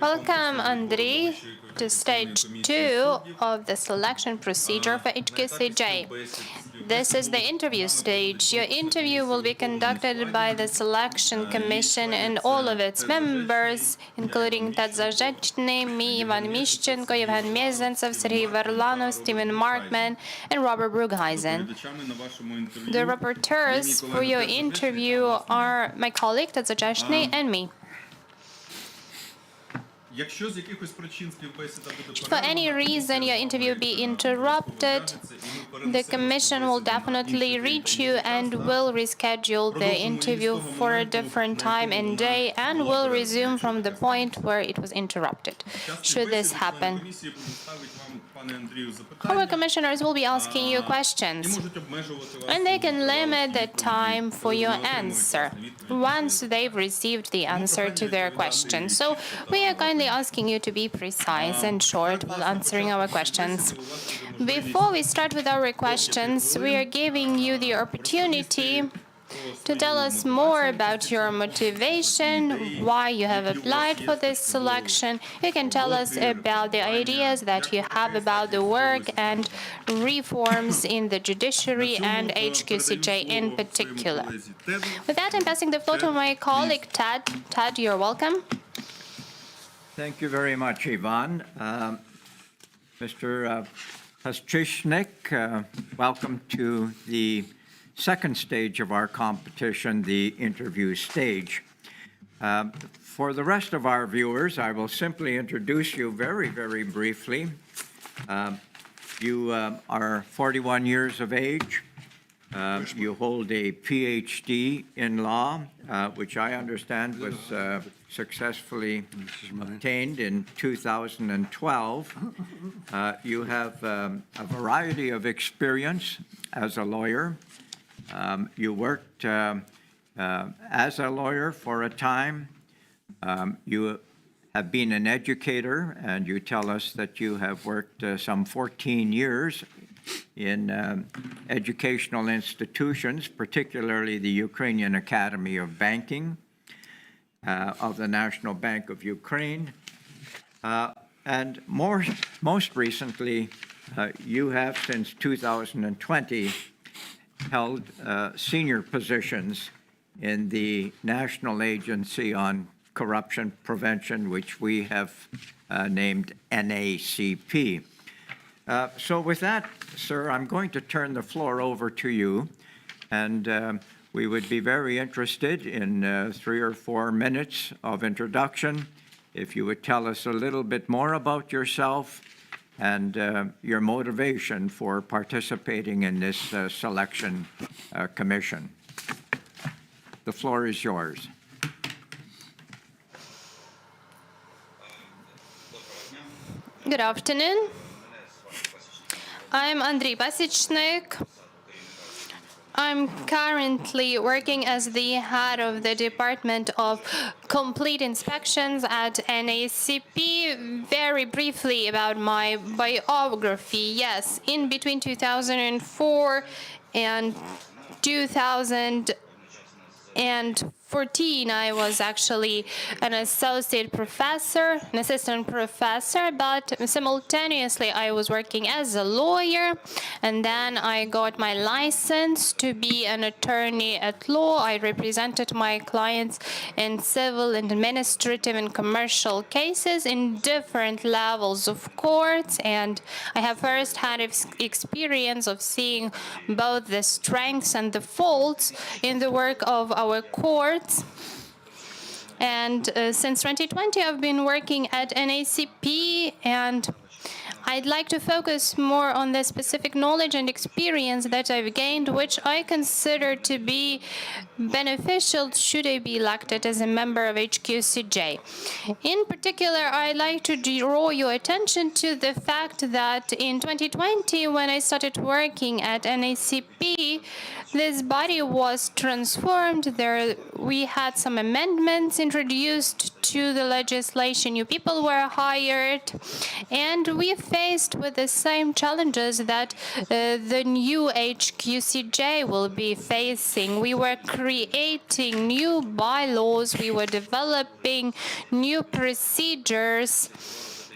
Welcome, Andrii, to stage 2 of the selection procedure for HQCJ. This is the interview stage. Your interview will be conducted by the Selection Commission and all of its members, including Pasichnyk, me, Ivan Mishchenko, Yevhen Mezentsev, Sergei Varlanov, Steven Markman, and Robert Brugheisen. The rapporteurs for your interview are my colleague Pasichnyk and me. Should for any reason your interview be interrupted, the Commission will definitely reach you and will reschedule the interview for a different time and day and will resume from the point where it was interrupted, should this happen. Our commissioners will be asking you questions, and they can limit the time for your answer once they've received the answer to their question. So we are kindly asking you to be precise and short while answering our questions. Before we start with our questions, we are giving you the opportunity to tell us more about your motivation, why you have applied for this selection. You can tell us about the ideas that you have about the work and reforms in the judiciary and HQCJ in particular. With that, I'm passing the floor to my colleague, Tad. Tad, you're welcome. Thank you very much, Ivan. Mr. Pasichnyk, welcome to the second stage of our competition, the interview stage. For the rest of our viewers, I will simply introduce you very, very briefly. You are 41 years of age. You hold a PhD in law, which I understand was successfully obtained in 2012. You have a variety of experience as a lawyer. You worked as a lawyer for a time. You have been an educator, and you tell us that you have worked some 14 years in educational institutions, particularly the Ukrainian Academy of Banking of the National Bank of Ukraine. And most recently, you have, since 2020, held senior positions in the National Agency on Corruption Prevention, which we have named NACP. So with that, sir, I'm going to turn the floor over to you, and we would be very interested in 3 or 4 minutes of introduction. If you would tell us a little bit more about yourself and your motivation for participating in this selection commission. The floor is yours. Good afternoon. I'm Andrii Pasichnyk. I'm currently working as the head of the Department of Complete Inspections at NACP. Very briefly about my biography. Yes, in between 2004 and 2014, I was actually an assistant professor, but simultaneously I was working as a lawyer, and then I got my license to be an attorney at law. I represented my clients in civil and administrative and commercial cases in different levels of courts, and I have first-hand experience of seeing both the strengths and the faults in the work of our courts. And since 2020, I've been working at NACP, and I'd like to focus more on the specific knowledge and experience that I've gained, which I consider to be beneficial should I be elected as a member of HQCJ. In particular, I'd like to draw your attention to the fact that in 2020, when I started working at NACP, this body was transformed. There, we had some amendments introduced to the legislation. New people were hired, and we faced with the same challenges that the new HQCJ will be facing. We were creating new bylaws. We were developing new procedures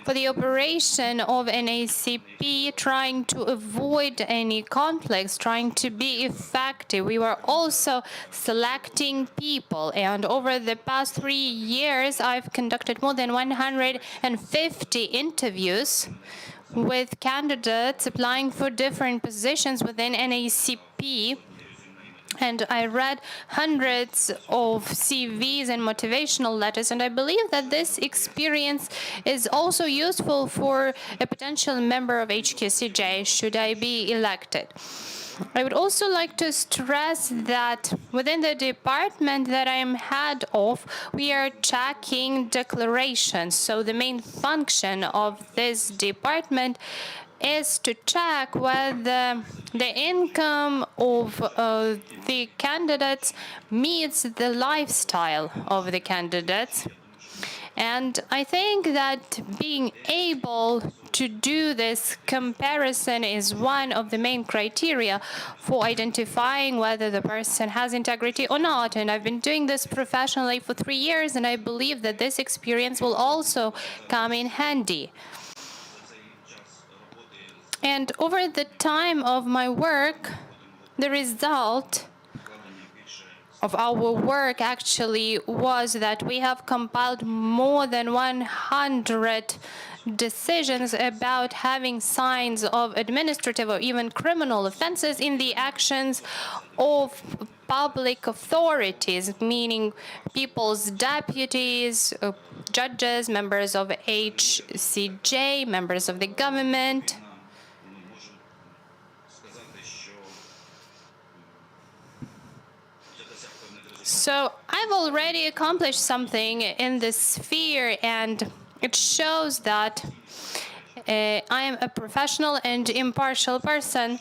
for the operation of NACP, trying to avoid any conflicts, trying to be effective. We were also selecting people, and over the past 3 years, I've conducted more than 150 interviews with candidates applying for different positions within NACP. And I read hundreds of CVs and motivational letters, and I believe that this experience is also useful for a potential member of HQCJ, should I be elected. I would also like to stress that within the department that I am head of, we are checking declarations. So the main function of this department is to check whether the income of the candidates meets the lifestyle of the candidates. And I think that being able to do this comparison is one of the main criteria for identifying whether the person has integrity or not. And I've been doing this professionally for 3 years, and I believe that this experience will also come in handy. And over the time of my work, the result of our work actually was that we have compiled more than 100 decisions about having signs of administrative or even criminal offenses in the actions of public authorities, meaning people's deputies, judges, members of HCJ, members of the government. So I've already accomplished something in this sphere, and it shows that I am a professional and impartial person.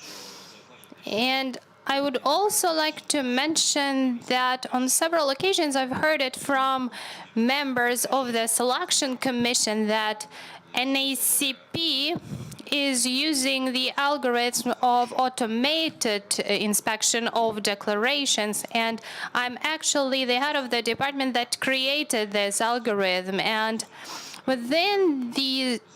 And I would also like to mention that on several occasions I've heard it from members of the selection commission that NACP is using the algorithm of automated inspection of declarations, and I'm actually the head of the department that created this algorithm. And within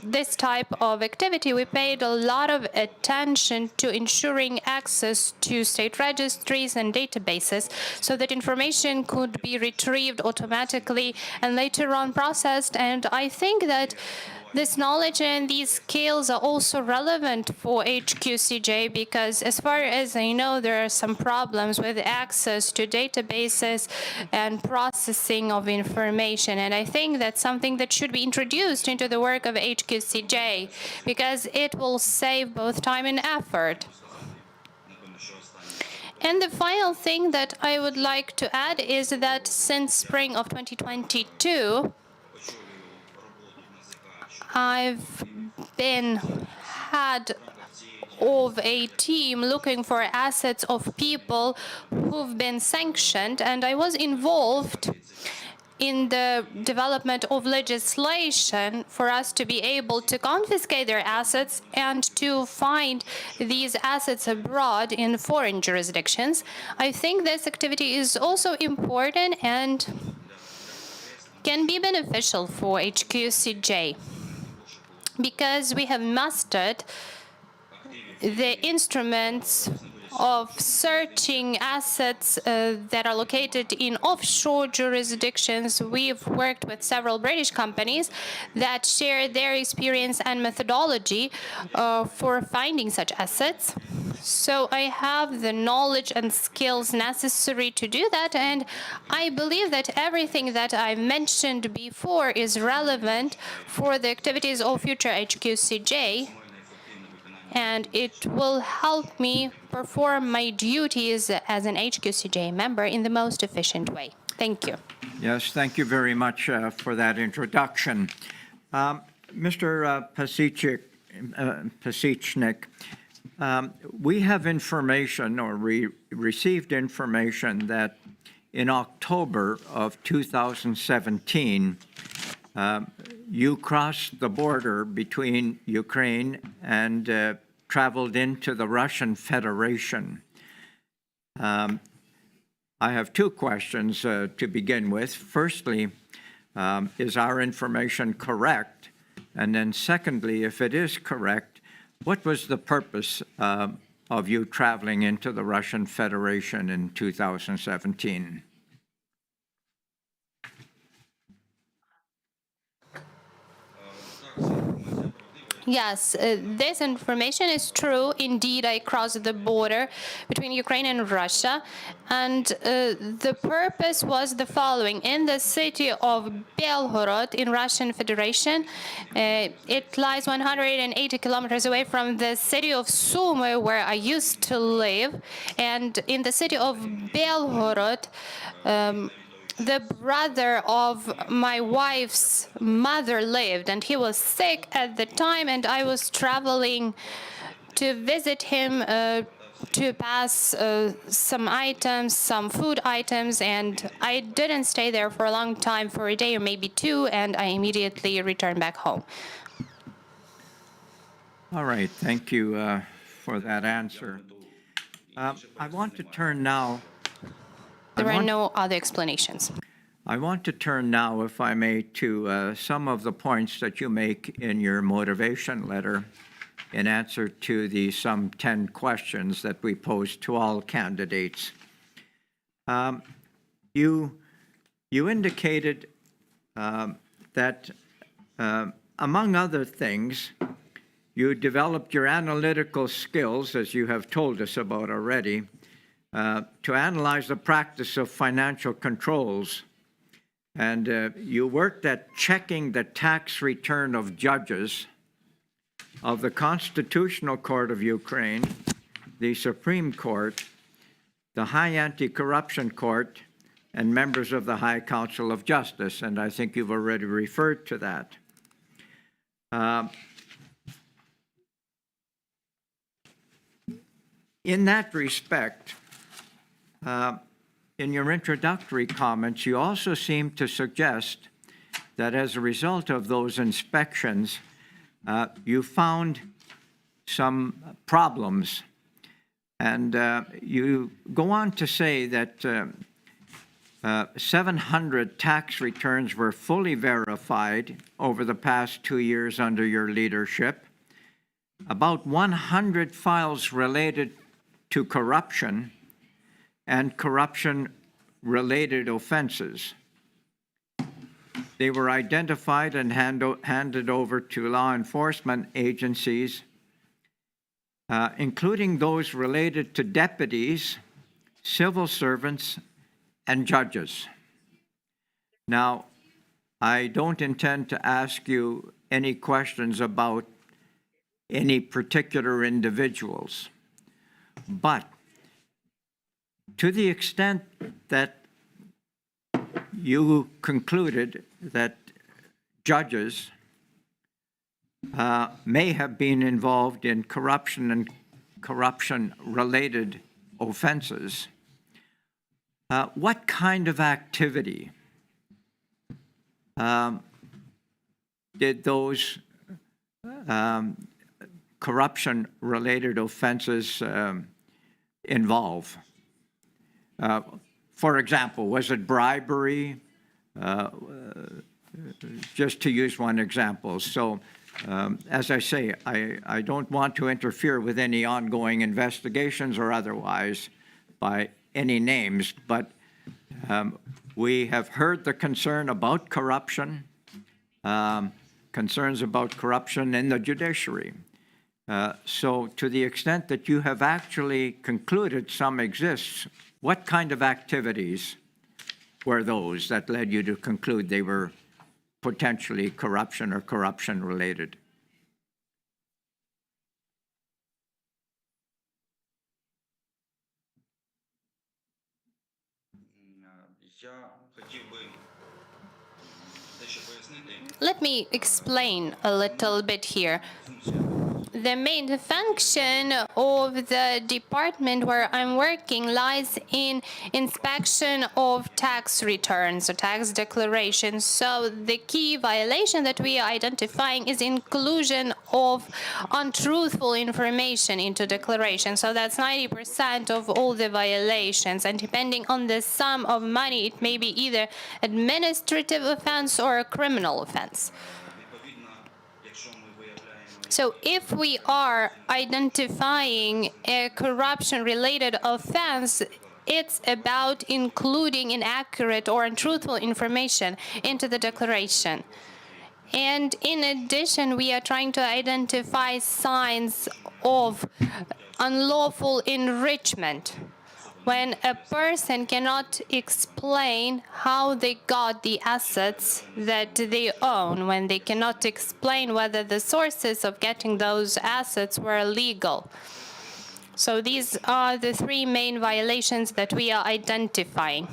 this type of activity, we paid a lot of attention to ensuring access to state registries and databases so that information could be retrieved automatically and later on processed. And I think that this knowledge and these skills are also relevant for HQCJ because, as far as I know, there are some problems with access to databases and processing of information. And I think that's something that should be introduced into the work of HQCJ because it will save both time and effort. And the final thing that I would like to add is that since spring of 2022, I've been head of a team looking for assets of people who've been sanctioned, and I was involved in the development of legislation for us to be able to confiscate their assets and to find these assets abroad in foreign jurisdictions. I think this activity is also important and can be beneficial for HQCJ, because we have mastered the instruments of searching assets that are located in offshore jurisdictions. We've worked with several British companies that share their experience and methodology for finding such assets. So I have the knowledge and skills necessary to do that, and I believe that everything that I mentioned before is relevant for the activities of future HQCJ, and it will help me perform my duties as an HQCJ member in the most efficient way. Thank you. Yes, thank you very much for that introduction. Mr. Pasichnyk, We have information, or we received information, that in October of 2017, you crossed the border between Ukraine and traveled into the Russian Federation. I have two questions to begin with. Firstly, is our information correct? And then secondly, if it is correct, what was the purpose of you traveling into the Russian Federation in 2017? Yes, this information is true. Indeed, I crossed the border between Ukraine and Russia, and the purpose was the following. In the city of Belgorod in Russian Federation, it lies 180 kilometers away from the city of Sumy, where I used to live, and in the city of Belgorod, the brother of my wife's mother lived, and he was sick at the time, and I was traveling to visit him to pass some items, some food items, and I didn't stay there for a long time, for a day or maybe two, and I immediately returned back home. All right, thank you for that answer. I want to turn now. There are no other explanations. I want to turn now, if I may, to some of the points that you make in your motivation letter in answer to the some 10 questions that we posed to all candidates. You indicated that, among other things, you developed your analytical skills, as you have told us about already, to analyze the practice of financial controls. And you worked at checking the tax return of judges of the Constitutional Court of Ukraine, the Supreme Court, the High Anti-Corruption Court, and members of the High Council of Justice. And I think you've already referred to that. In that respect, in your introductory comments, you also seem to suggest that as a result of those inspections, you found some problems. And you go on to say that 700 tax returns were fully verified over the past 2 years under your leadership. About 100 files related to corruption and corruption-related offenses. They were identified and handed over to law enforcement agencies, including those related to deputies, civil servants, and judges. Now, I don't intend to ask you any questions about any particular individuals, but to the extent that you concluded that judges may have been involved in corruption and corruption-related offenses, what kind of activity did those corruption-related offenses involve? For example, was it bribery? Just to use one example. So, as I say, I don't want to interfere with any ongoing investigations or otherwise by any names, but we have heard the concern about corruption, concerns about corruption in the judiciary. So to the extent that you have actually concluded some exists, what kind of activities were those that led you to conclude they were potentially corruption or corruption-related? Let me explain a little bit here. the main function of the department where I'm working lies in inspection of tax returns or tax declarations. So the key violation that we are identifying is inclusion of untruthful information into declaration. So that's 90% of all the violations. And depending on the sum of money, it may be either administrative offense or a criminal offense. So if we are identifying a corruption-related offense, it's about including inaccurate or untruthful information into the declaration. And in addition, we are trying to identify signs of unlawful enrichment. When a person cannot explain how they got the assets that they own, when they cannot explain whether the sources of getting those assets were legal. So these are the three main violations that we are identifying.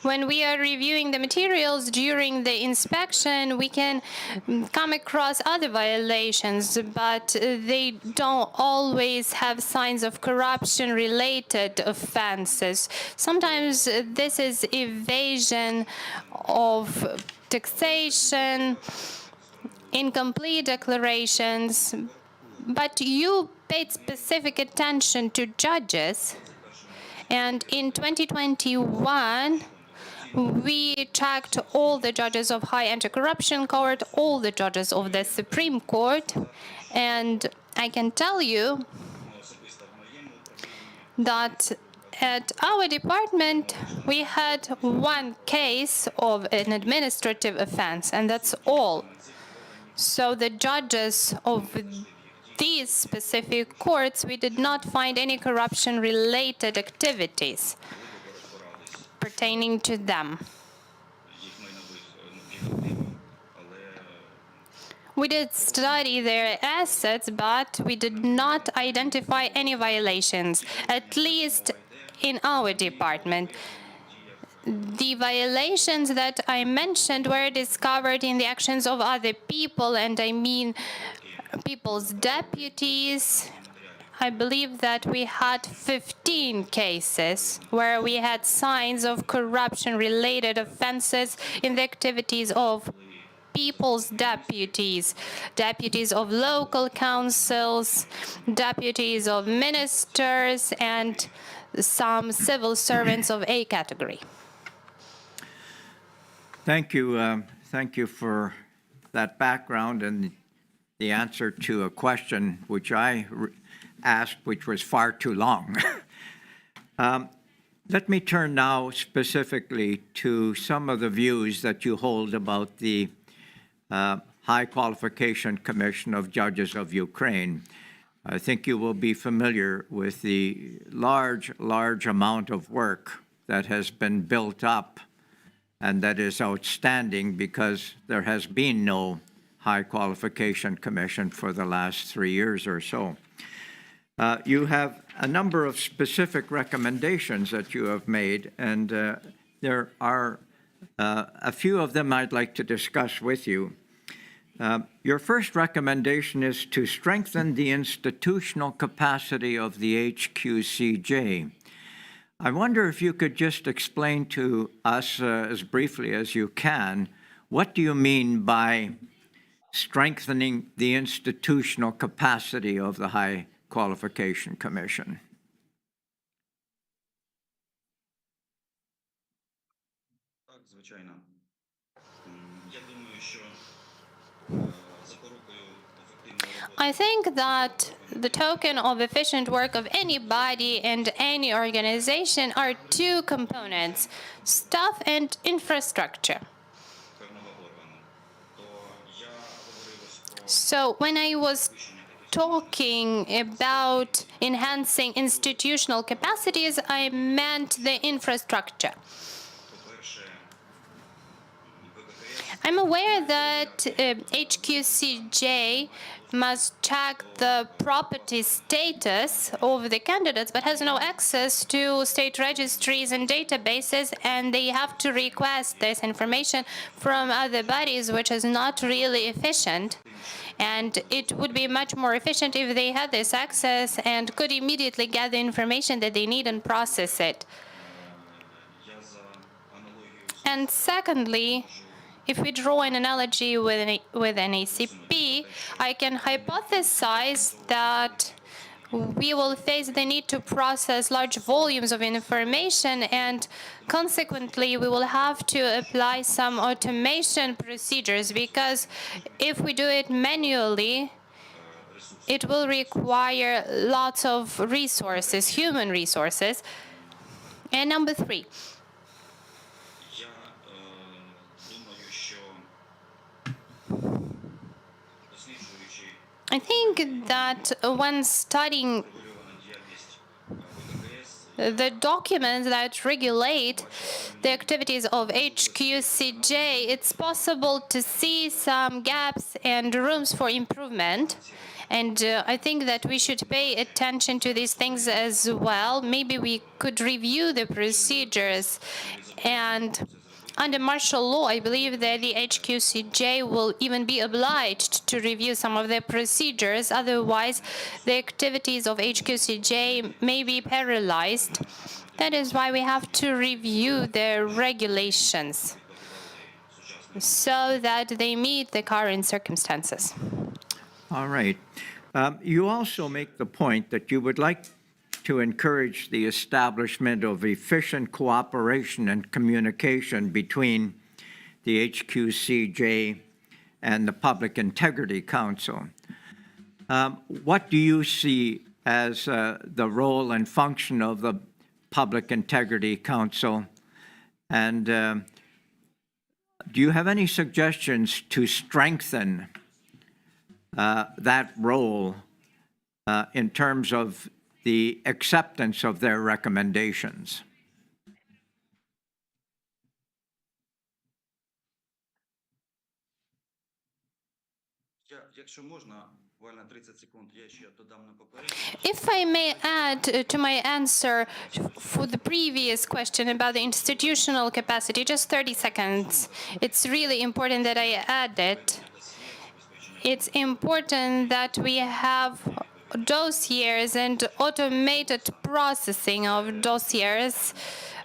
When we are reviewing the materials during the inspection, we can come across other violations, but they don't always have signs of corruption-related offenses. Sometimes this is evasion of taxation, incomplete declarations, but you paid specific attention to judges, and in 2021, we checked all the judges of High Anti-Corruption Court, all the judges of the Supreme Court, and I can tell you that at our department, we had one case of an administrative offense, and that's all. So the judges of these specific courts, we did not find any corruption-related activities pertaining to them. We did study their assets, but we did not identify any violations, at least in our department. The violations that I mentioned were discovered in the actions of other people, and I mean people's deputies. I believe that we had 15 cases where we had signs of corruption-related offenses in the activities of people's deputies, deputies of local councils, deputies of ministers, and some civil servants of A category. Thank you. Thank you for that background and the answer to a question which I asked, which was far too long. Let me turn now specifically to some of the views that you hold about the High Qualification Commission of Judges of Ukraine. I think you will be familiar with the large amount of work that has been built up and that is outstanding because there has been no High Qualification Commission for the last 3 years or so. You have a number of specific recommendations that you have made, and there are a few of them I'd like to discuss with you. Your first recommendation is to strengthen the institutional capacity of the HQCJ. I wonder if you could just explain to us as briefly as you can, what do you mean by strengthening the institutional capacity of the High Qualification Commission? I think that the token of efficient work of any body and any organization are two components, staff and infrastructure. So when I was talking about enhancing institutional capacities, I meant the infrastructure. I'm aware that HQCJ must check the property status of the candidates, but has no access to state registries and databases, and they have to request this information from other bodies, which is not really efficient. And it would be much more efficient if they had this access and could immediately get the information that they need and process it. And secondly, if we draw an analogy with an ACP, I can hypothesize that we will face the need to process large volumes of information, and consequently, we will have to apply some automation procedures, because if we do it manually, it will require lots of resources, human resources. And number 3. I think that when studying the documents that regulate the activities of HQCJ, it's possible to see some gaps and rooms for improvement. And I think that we should pay attention to these things as well. Maybe we could review the procedures. And under martial law, I believe that the HQCJ will even be obliged to review some of their procedures. Otherwise, the activities of HQCJ may be paralyzed. That is why we have to review their regulations so that they meet the current circumstances. All right. You also make the point that you would like to encourage the establishment of efficient cooperation and communication between the HQCJ and the Public Integrity Council. What do you see as the role and function of the Public Integrity Council? And do you have any suggestions to strengthen that role in terms of the acceptance of their recommendations? If I may add to my answer for the previous question about the institutional capacity, just 30 seconds. It's really important that I add it. It's important that we have dossiers and automated processing of dossiers.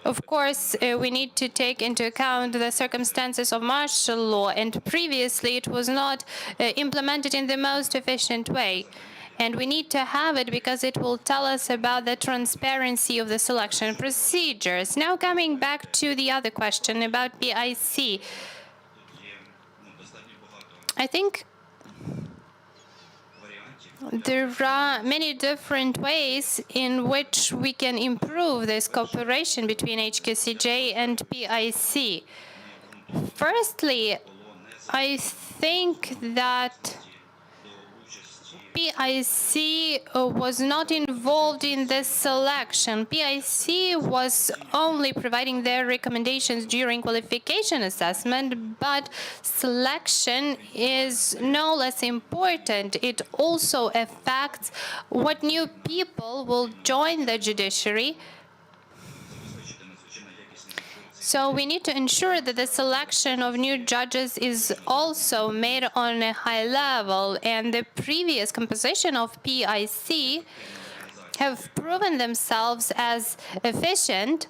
Of course, we need to take into account the circumstances of martial law, and previously it was not implemented in the most efficient way. And we need to have it because it will tell us about the transparency of the selection procedures. Now, coming back to the other question about PIC, I think there are many different ways in which we can improve this cooperation between HQCJ and PIC. Firstly, I think that PIC was not involved in this selection. PIC was only providing their recommendations during qualification assessment, but selection is no less important. It also affects what new people will join the judiciary. So we need to ensure that the selection of new judges is also made on a high level, and the previous composition of PIC have proven themselves as efficient,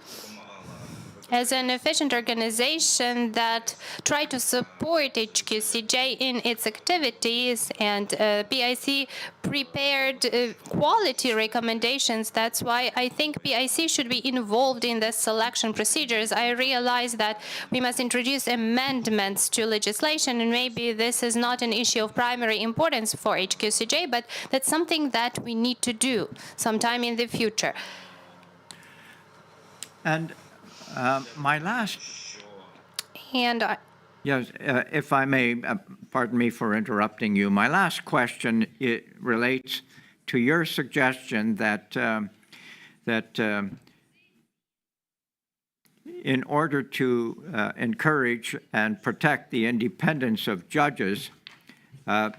as an efficient organization that try to support HQCJ in its activities, and PIC prepared quality recommendations. That's why I think PIC should be involved in the selection procedures. I realize that we must introduce amendments to legislation, and maybe this is not an issue of primary importance for HQCJ, but that's something that we need to do sometime in the future. And my last, And yes, if I may, pardon me for interrupting you. My last question, it relates to your suggestion that in order to encourage and protect the independence of judges,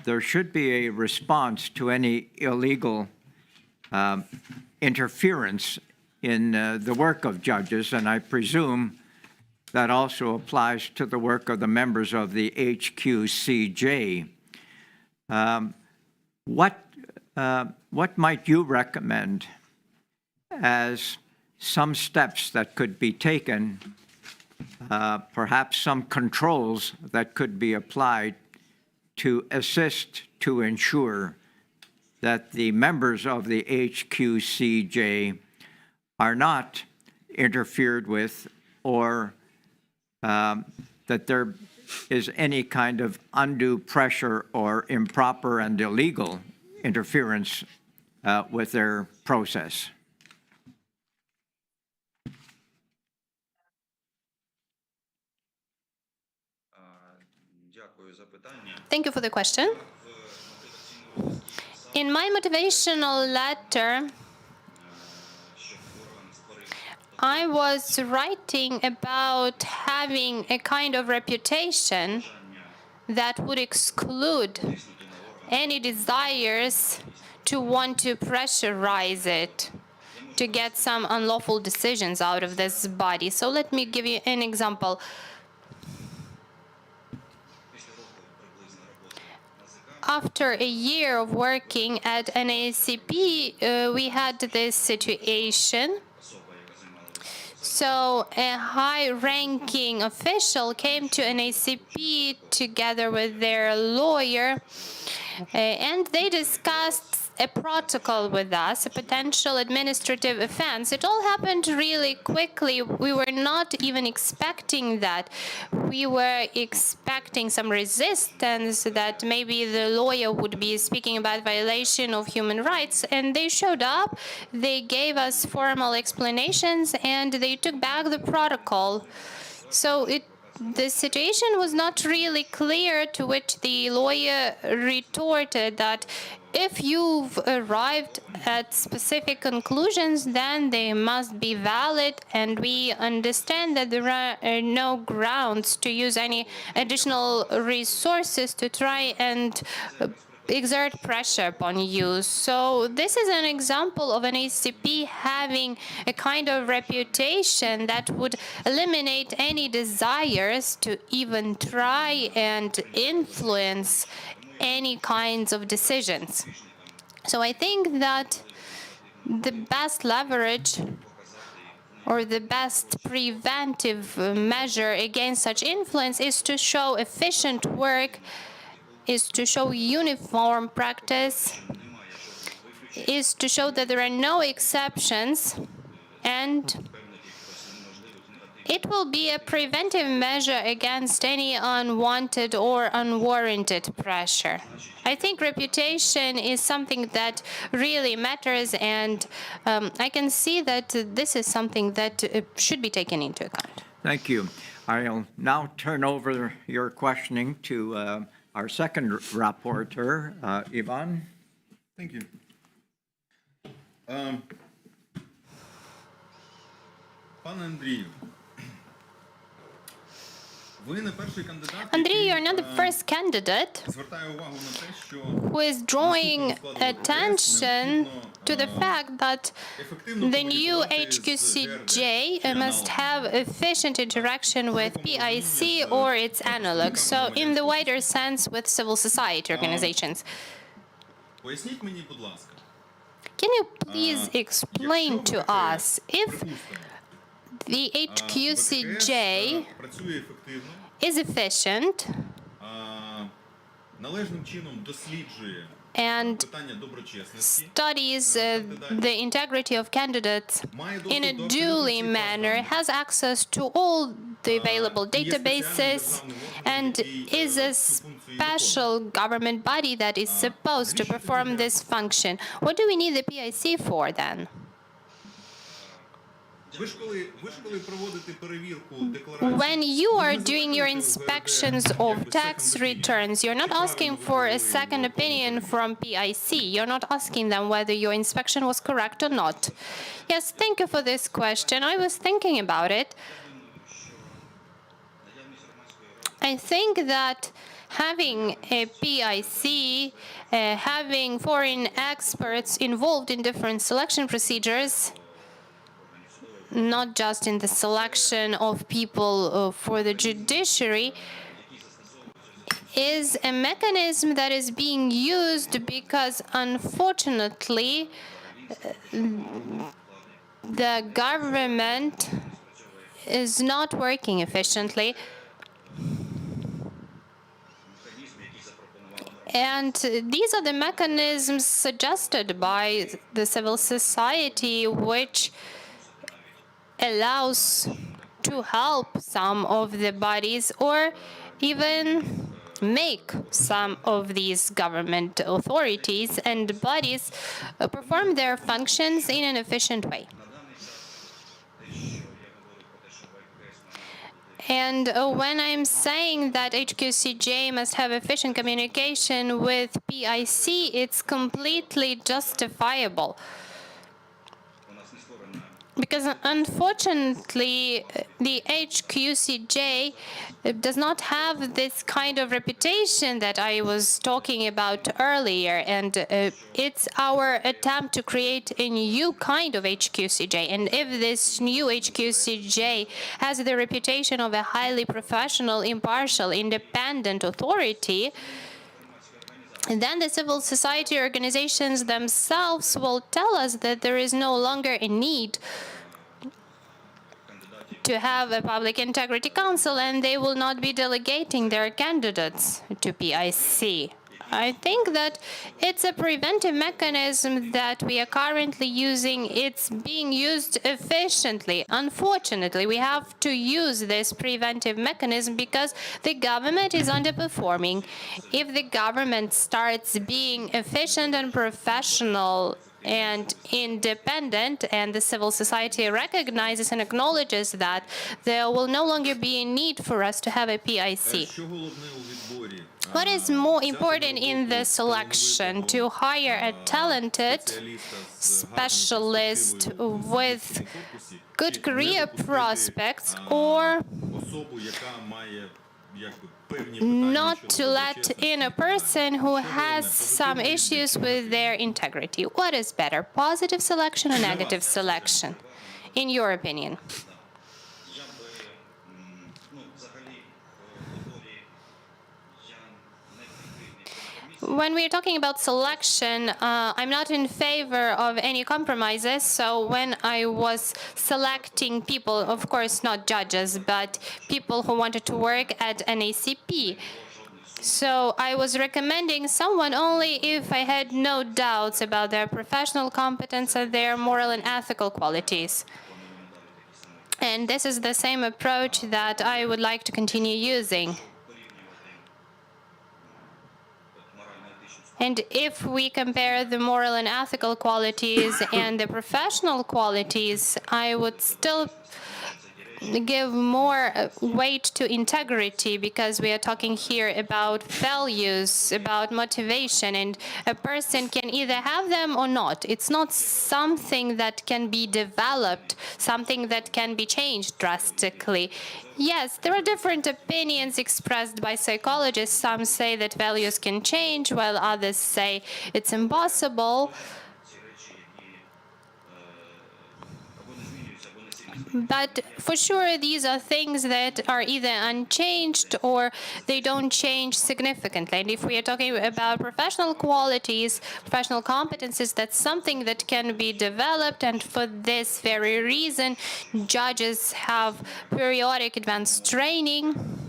there should be a response to any illegal interference in the work of judges, and I presume that also applies to the work of the members of the HQCJ. What might you recommend as some steps that could be taken, perhaps some controls that could be applied to assist to ensure that the members of the HQCJ are not interfered with, or that there is any kind of undue pressure or improper and illegal interference with their process? Thank you for the question. In my motivational letter, I was writing about having a kind of reputation that would exclude any desires to want to pressurize it, to get some unlawful decisions out of this body. So let me give you an example. After a year of working at NACP, we had this situation. So a high-ranking official came to NACP together with their lawyer, and they discussed a protocol with us, a potential administrative offense. It all happened really quickly. We were not even expecting that. We were expecting some resistance, that maybe the lawyer would be speaking about violation of human rights, and they showed up, they gave us formal explanations, and they took back the protocol. So the situation was not really clear, to which the lawyer retorted that if you've arrived at specific conclusions, then they must be valid, and we understand that there are no grounds to use any additional resources to try and exert pressure upon you. So this is an example of an ACP having a kind of reputation that would eliminate any desires to even try and influence any kinds of decisions. So I think that the best leverage or the best preventive measure against such influence is to show efficient work, is to show uniform practice, is to show that there are no exceptions, and it will be a preventive measure against any unwanted or unwarranted pressure. I think reputation is something that really matters, and I can see that this is something that should be taken into account. Thank you. I'll now turn over your questioning to our second rapporteur, Ivan. Thank you. Пане Андрію, ви не перший кандидат, Andrii, you're not the first candidate звертає увагу на те, що who is drawing attention to the fact that the new HQCJ must have efficient interaction with PIC or its analogs, so in the wider sense with civil society organizations. поясніть мені, будь ласка, Can you please explain to us if the HQCJ працює ефективно, is efficient належним чином досліджує and питання доброчесності, studies the integrity of candidates in a duly manner, has access to all the available databases, and is a special government body that is supposed to perform this function. What do we need the PIC for then? ви ж коли проводите перевірку декларації, When you are doing your inspections of tax returns, you're not asking for a second opinion from PIC. You're not asking them whether your inspection was correct or not. Yes, thank you for this question. I was thinking about it. I think that having a PIC, having foreign experts involved in different selection procedures, not just in the selection of people for the judiciary, is a mechanism that is being used because, unfortunately, the government is not working efficiently. And these are the mechanisms suggested by the civil society, which allows to help some of the bodies or even make some of these government authorities and bodies perform their functions in an efficient way. And when I'm saying that HQCJ must have efficient communication with PIC, it's completely justifiable. Because unfortunately, the HQCJ does not have this kind of reputation that I was talking about earlier, and it's our attempt to create a new kind of HQCJ. And if this new HQCJ has the reputation of a highly professional, impartial, independent authority, then the civil society organizations themselves will tell us that there is no longer a need to have a public integrity council, and they will not be delegating their candidates to PIC. I think that it's a preventive mechanism that we are currently using. It's being used efficiently. Unfortunately, we have to use this preventive mechanism because the government is underperforming. If the government starts being efficient and professional and independent, and the civil society recognizes and acknowledges that, there will no longer be a need for us to have a PIC. What is more important in the selection? To hire a talented specialist with good career prospects, or not to let in a person who has some issues with their integrity? What is better, positive selection or negative selection, in your opinion? When we're talking about selection, I'm not in favor of any compromises. So when I was selecting people, of course not judges, but people who wanted to work at an ACP, so I was recommending someone only if I had no doubts about their professional competence and their moral and ethical qualities. And this is the same approach that I would like to continue using. And if we compare the moral and ethical qualities and the professional qualities, I would still give more weight to integrity, because we are talking here about values, about motivation, and a person can either have them or not. It's not something that can be developed, something that can be changed drastically. Yes, there are different opinions expressed by psychologists. Some say that values can change, while others say it's impossible. But for sure, these are things that are either unchanged or they don't change significantly. And if we are talking about professional qualities, professional competencies, that's something that can be developed. And for this very reason, judges have periodic advanced training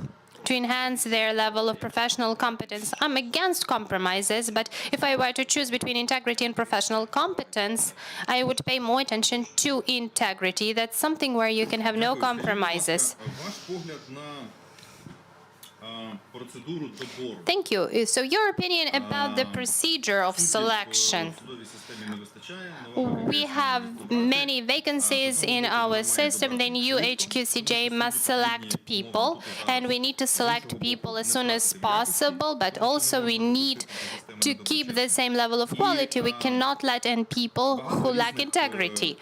to enhance their level of professional competence. I'm against compromises, but if I were to choose between integrity and professional competence, I would pay more attention to integrity. That's something where you can have no compromises. Thank you. So your opinion about the procedure of selection. We have many vacancies in our system. The new HQCJ must select people, and we need to select people as soon as possible, but also we need to keep the same level of quality. We cannot let in people who lack integrity.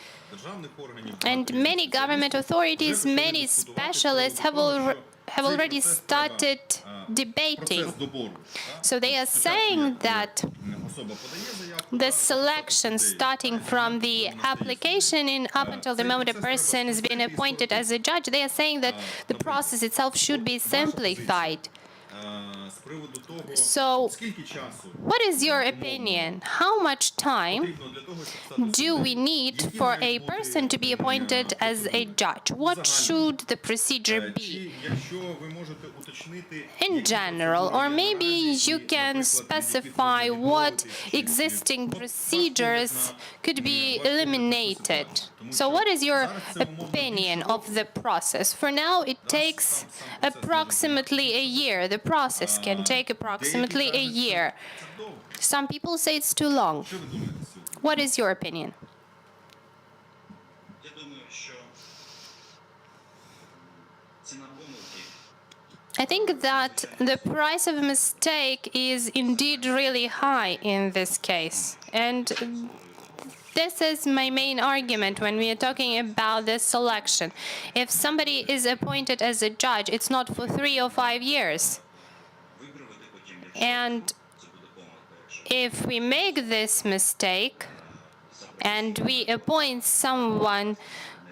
And many government authorities, many specialists have have already started debating. Процес добору. So they are saying that Особа подає заявку. the selection starting from the application and up until the moment a person has been appointed as a judge, they are saying that the process itself should be simplified. З приводу того, So, скільки часу what is your opinion? How much time потрібно для того, щоб стати do we need for a person to be appointed as a judge? What should the procedure be? Чи якщо ви можете уточнити In general, or maybe you can specify what existing procedures could be eliminated. So what is your opinion of the process? For now, it takes approximately a year. The process can take approximately a year. Some people say it's too long. What is your opinion? Я думаю, що ціна помилки I think that the price of a mistake is indeed really high in this case. And this is my main argument when we are talking about this selection. If somebody is appointed as a judge, it's not for 3 or 5 years. виправити потім, And якщо це буде помилка, якщо if we make this mistake and we appoint someone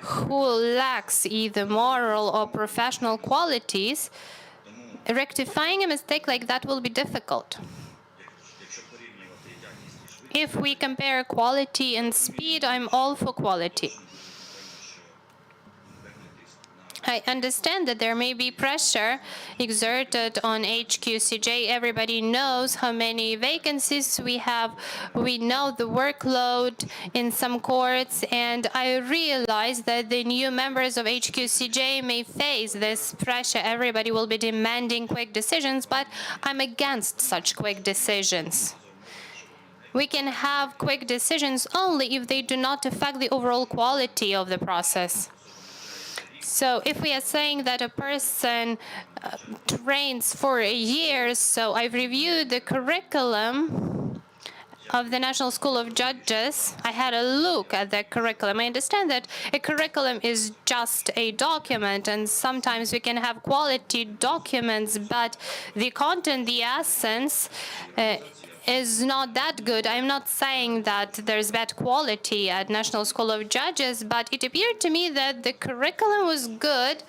who lacks either moral or professional qualities, rectifying a mistake like that will be difficult. якщо порівнювати якість і швидкість, If we compare quality and speed, I'm all for quality. напевно, що певний тиск на I understand that there may be pressure exerted on HQCJ. Everybody knows how many vacancies we have. We know the workload in some courts, and I realize that the new members of HQCJ may face this pressure. Everybody will be demanding quick decisions, but I'm against such quick decisions. We can have quick decisions only if they do not affect the overall quality of the process. So if we are saying that a person trains for a year, so I've reviewed the curriculum of the National School of Judges. I had a look at the curriculum. I understand that a curriculum is just a document, and sometimes we can have quality documents, but the content, the essence, is not that good. I'm not saying that there's bad quality at National School of Judges, but it appeared to me that the curriculum was good.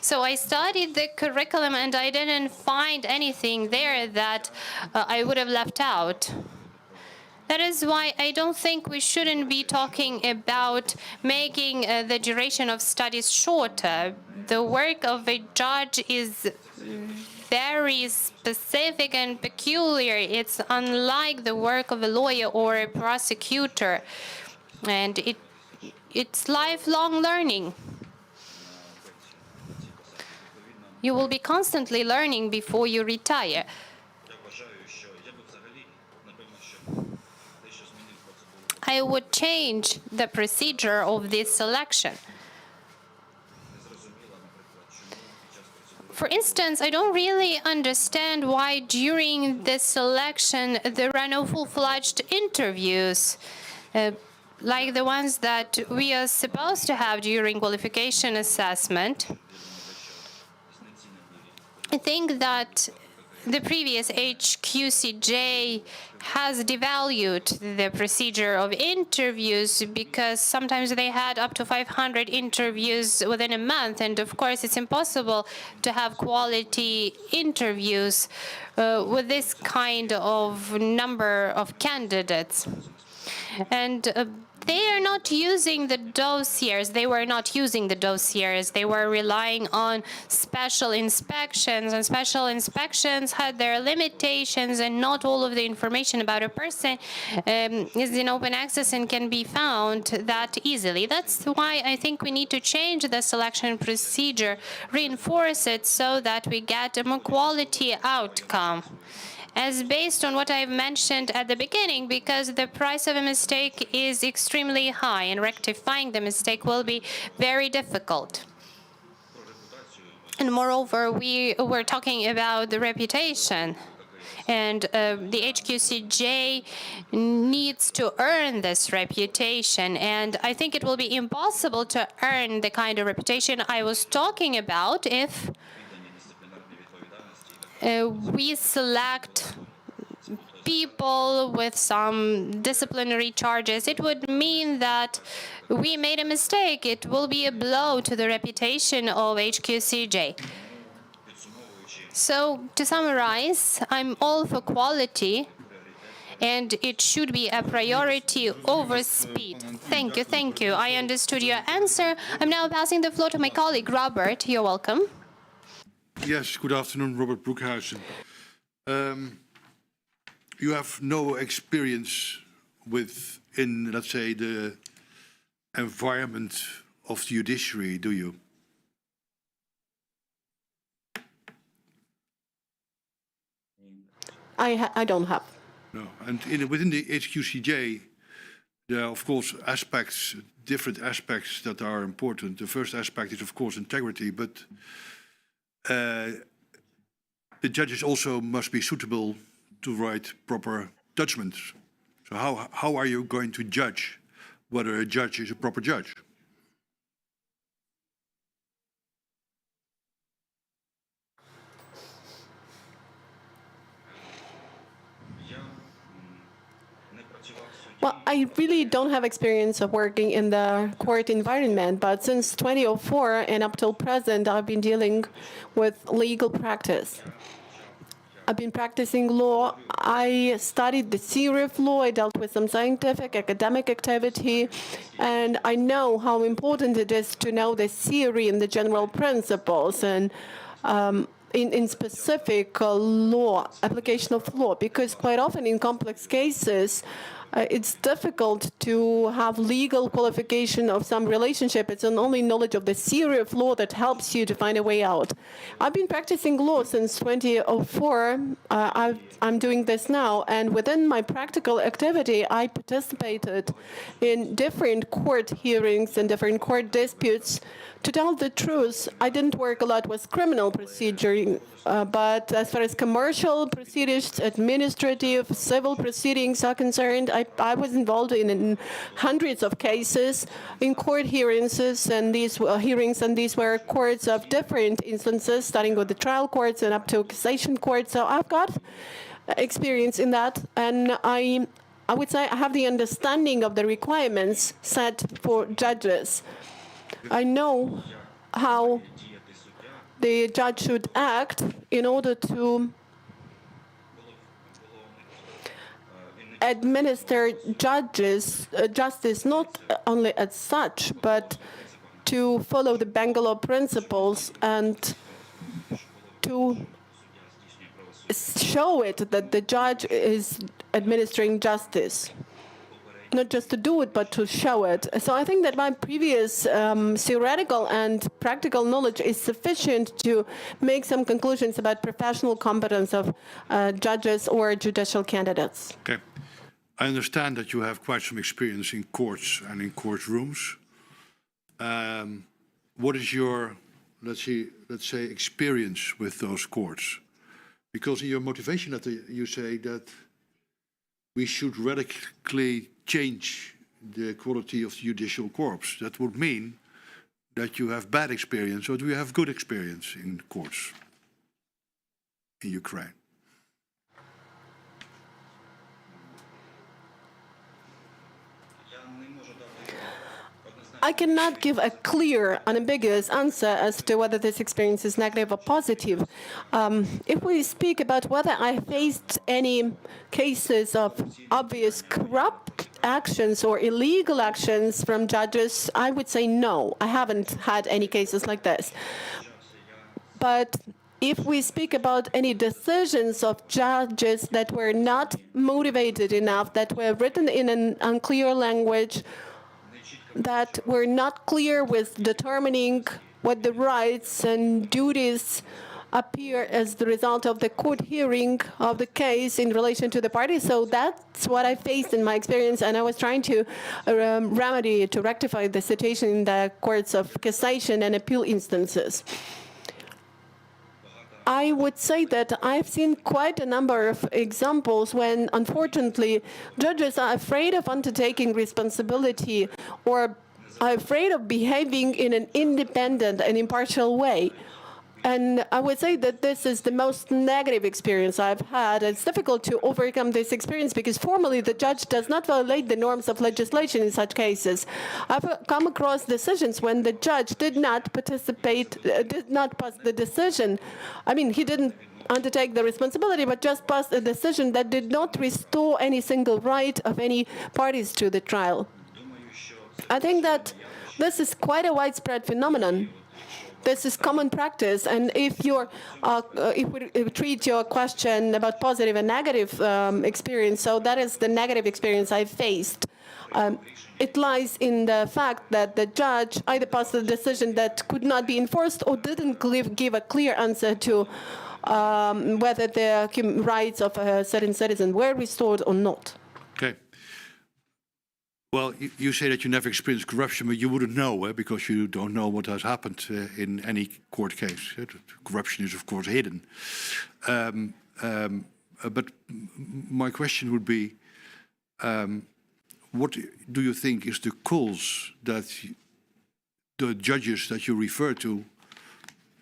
So I studied the curriculum and I didn't find anything there that I would have left out. That is why I don't think we shouldn't be talking about making the duration of studies shorter. The work of a judge is very specific and peculiar. It's unlike the work of a lawyer or a prosecutor. And it's lifelong learning. You will be constantly learning before you retire. я вважаю, що я би взагалі, напевно, що дещо змінив процедуру. I would change the procedure of this selection. Незрозуміло, наприклад, чому під час процедури For instance, I don't really understand why during this selection there are no full-fledged interviews, like the ones that we are supposed to have during qualification assessment. I think that the previous HQCJ has devalued the procedure of interviews because sometimes they had up to 500 interviews within a month, and of course it's impossible to have quality interviews with this kind of number of candidates. And they are not using the dossiers. They were not using the dossiers. They were relying on special inspections, and special inspections had their limitations, and not all of the information about a person is in open access and can be found that easily. That's why I think we need to change the selection procedure, reinforce it so that we get a more quality outcome. As based on what I've mentioned at the beginning, because the price of a mistake is extremely high and rectifying the mistake will be very difficult. And moreover, we were talking about the reputation. And the HQCJ needs to earn this reputation. And I think it will be impossible to earn the kind of reputation I was talking about if we select people with some disciplinary charges, it would mean that we made a mistake. It will be a blow to the reputation of HQCJ. So, to summarize, I'm all for quality, and it should be a priority over speed. Thank you, thank you. I understood your answer. I'm now passing the floor to my colleague, Robert. You're welcome. Yes, good afternoon, Robert Broekhuizen. You have no experience within, let's say, the environment of the judiciary, do you? I don't have. No. And within the HQCJ, there are, of course, different aspects that are important. The first aspect is, of course, integrity, but the judges also must be suitable to write proper judgments. So how are you going to judge whether a judge is a proper judge? Well, I really don't have experience of working in the court environment, but since 2004 and up till present, I've been dealing with legal practice. I've been practicing law. I studied the theory of law. I dealt with some scientific, academic activity, and I know how important it is to know the theory and the general principles and in specific law, application of law, because quite often in complex cases, it's difficult to have legal qualification of some relationship. It's an only knowledge of the theory of law that helps you to find a way out. I've been practicing law since 2004. I'm doing this now, and within my practical activity, I participated in different court hearings and different court disputes. To tell the truth, I didn't work a lot with criminal procedure, but as far as commercial proceedings, administrative, civil proceedings are concerned, I was involved in hundreds of cases in court hearings, and these were courts of different instances, starting with the trial courts and up to cassation courts. So I've got experience in that, and I would say I have the understanding of the requirements set for judges. I know how the judge should act in order to administer justice not only as such, but to follow the Bangalore principles and to show it that the judge is administering justice. Not just to do it, but to show it. So I think that my previous theoretical and practical knowledge is sufficient to make some conclusions about professional competence of judges or judicial candidates. Okay. I understand that you have quite some experience in courts and in courtrooms. What is your, let's say, experience with those courts? Because in your motivation letter, you say that we should radically change the quality of the judicial corps. That would mean that you have bad experience, or do you have good experience in courts in Ukraine? I cannot give a clear, unambiguous answer as to whether this experience is negative or positive. If we speak about whether I faced any cases of obvious corrupt actions or illegal actions from judges, I would say no. I haven't had any cases like this. But if we speak about any decisions of judges that were not motivated enough, that were written in an unclear language, that were not clear with determining what the rights and duties appear as the result of the court hearing of the case in relation to the party. So that's what I faced in my experience, and I was trying to rectify the situation in the courts of cassation and appeal instances. I would say that I've seen quite a number of examples when, unfortunately, judges are afraid of undertaking responsibility or are afraid of behaving in an independent and impartial way. And I would say that this is the most negative experience I've had. It's difficult to overcome this experience because formally the judge does not violate the norms of legislation in such cases. I've come across decisions when the judge did not participate, did not pass the decision. I mean, he didn't undertake the responsibility, but just passed a decision that did not restore any single right of any parties to the trial. I think that this is quite a widespread phenomenon. This is common practice, and if we treat your question about positive and negative experience, so that is the negative experience I faced. It lies in the fact that the judge either passed a decision that could not be enforced or didn't give a clear answer to whether the rights of a certain citizen were restored or not. Okay. Well, you say that you never experienced corruption, but you wouldn't know, because you don't know what has happened in any court case. Corruption is, of course, hidden. But my question would be, what do you think is the cause that the judges that you refer to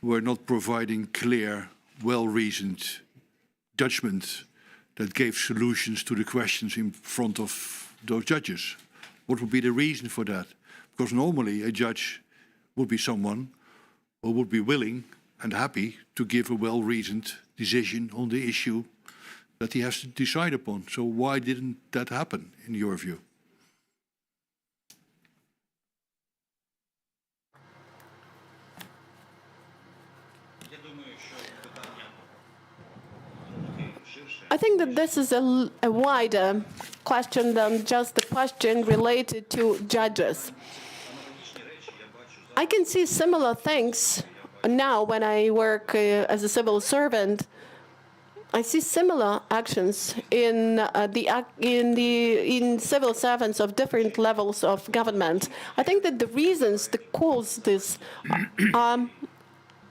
were not providing clear, well-reasoned judgment that gave solutions to the questions in front of those judges? What would be the reason for that? Because normally a judge would be someone who would be willing and happy to give a well-reasoned decision on the issue that he has to decide upon. So why didn't that happen, in your view? I think that this is a wider question than just the question related to judges. I can see similar things now when I work as a civil servant. I see similar actions in civil servants of different levels of government. I think that the reasons that cause this are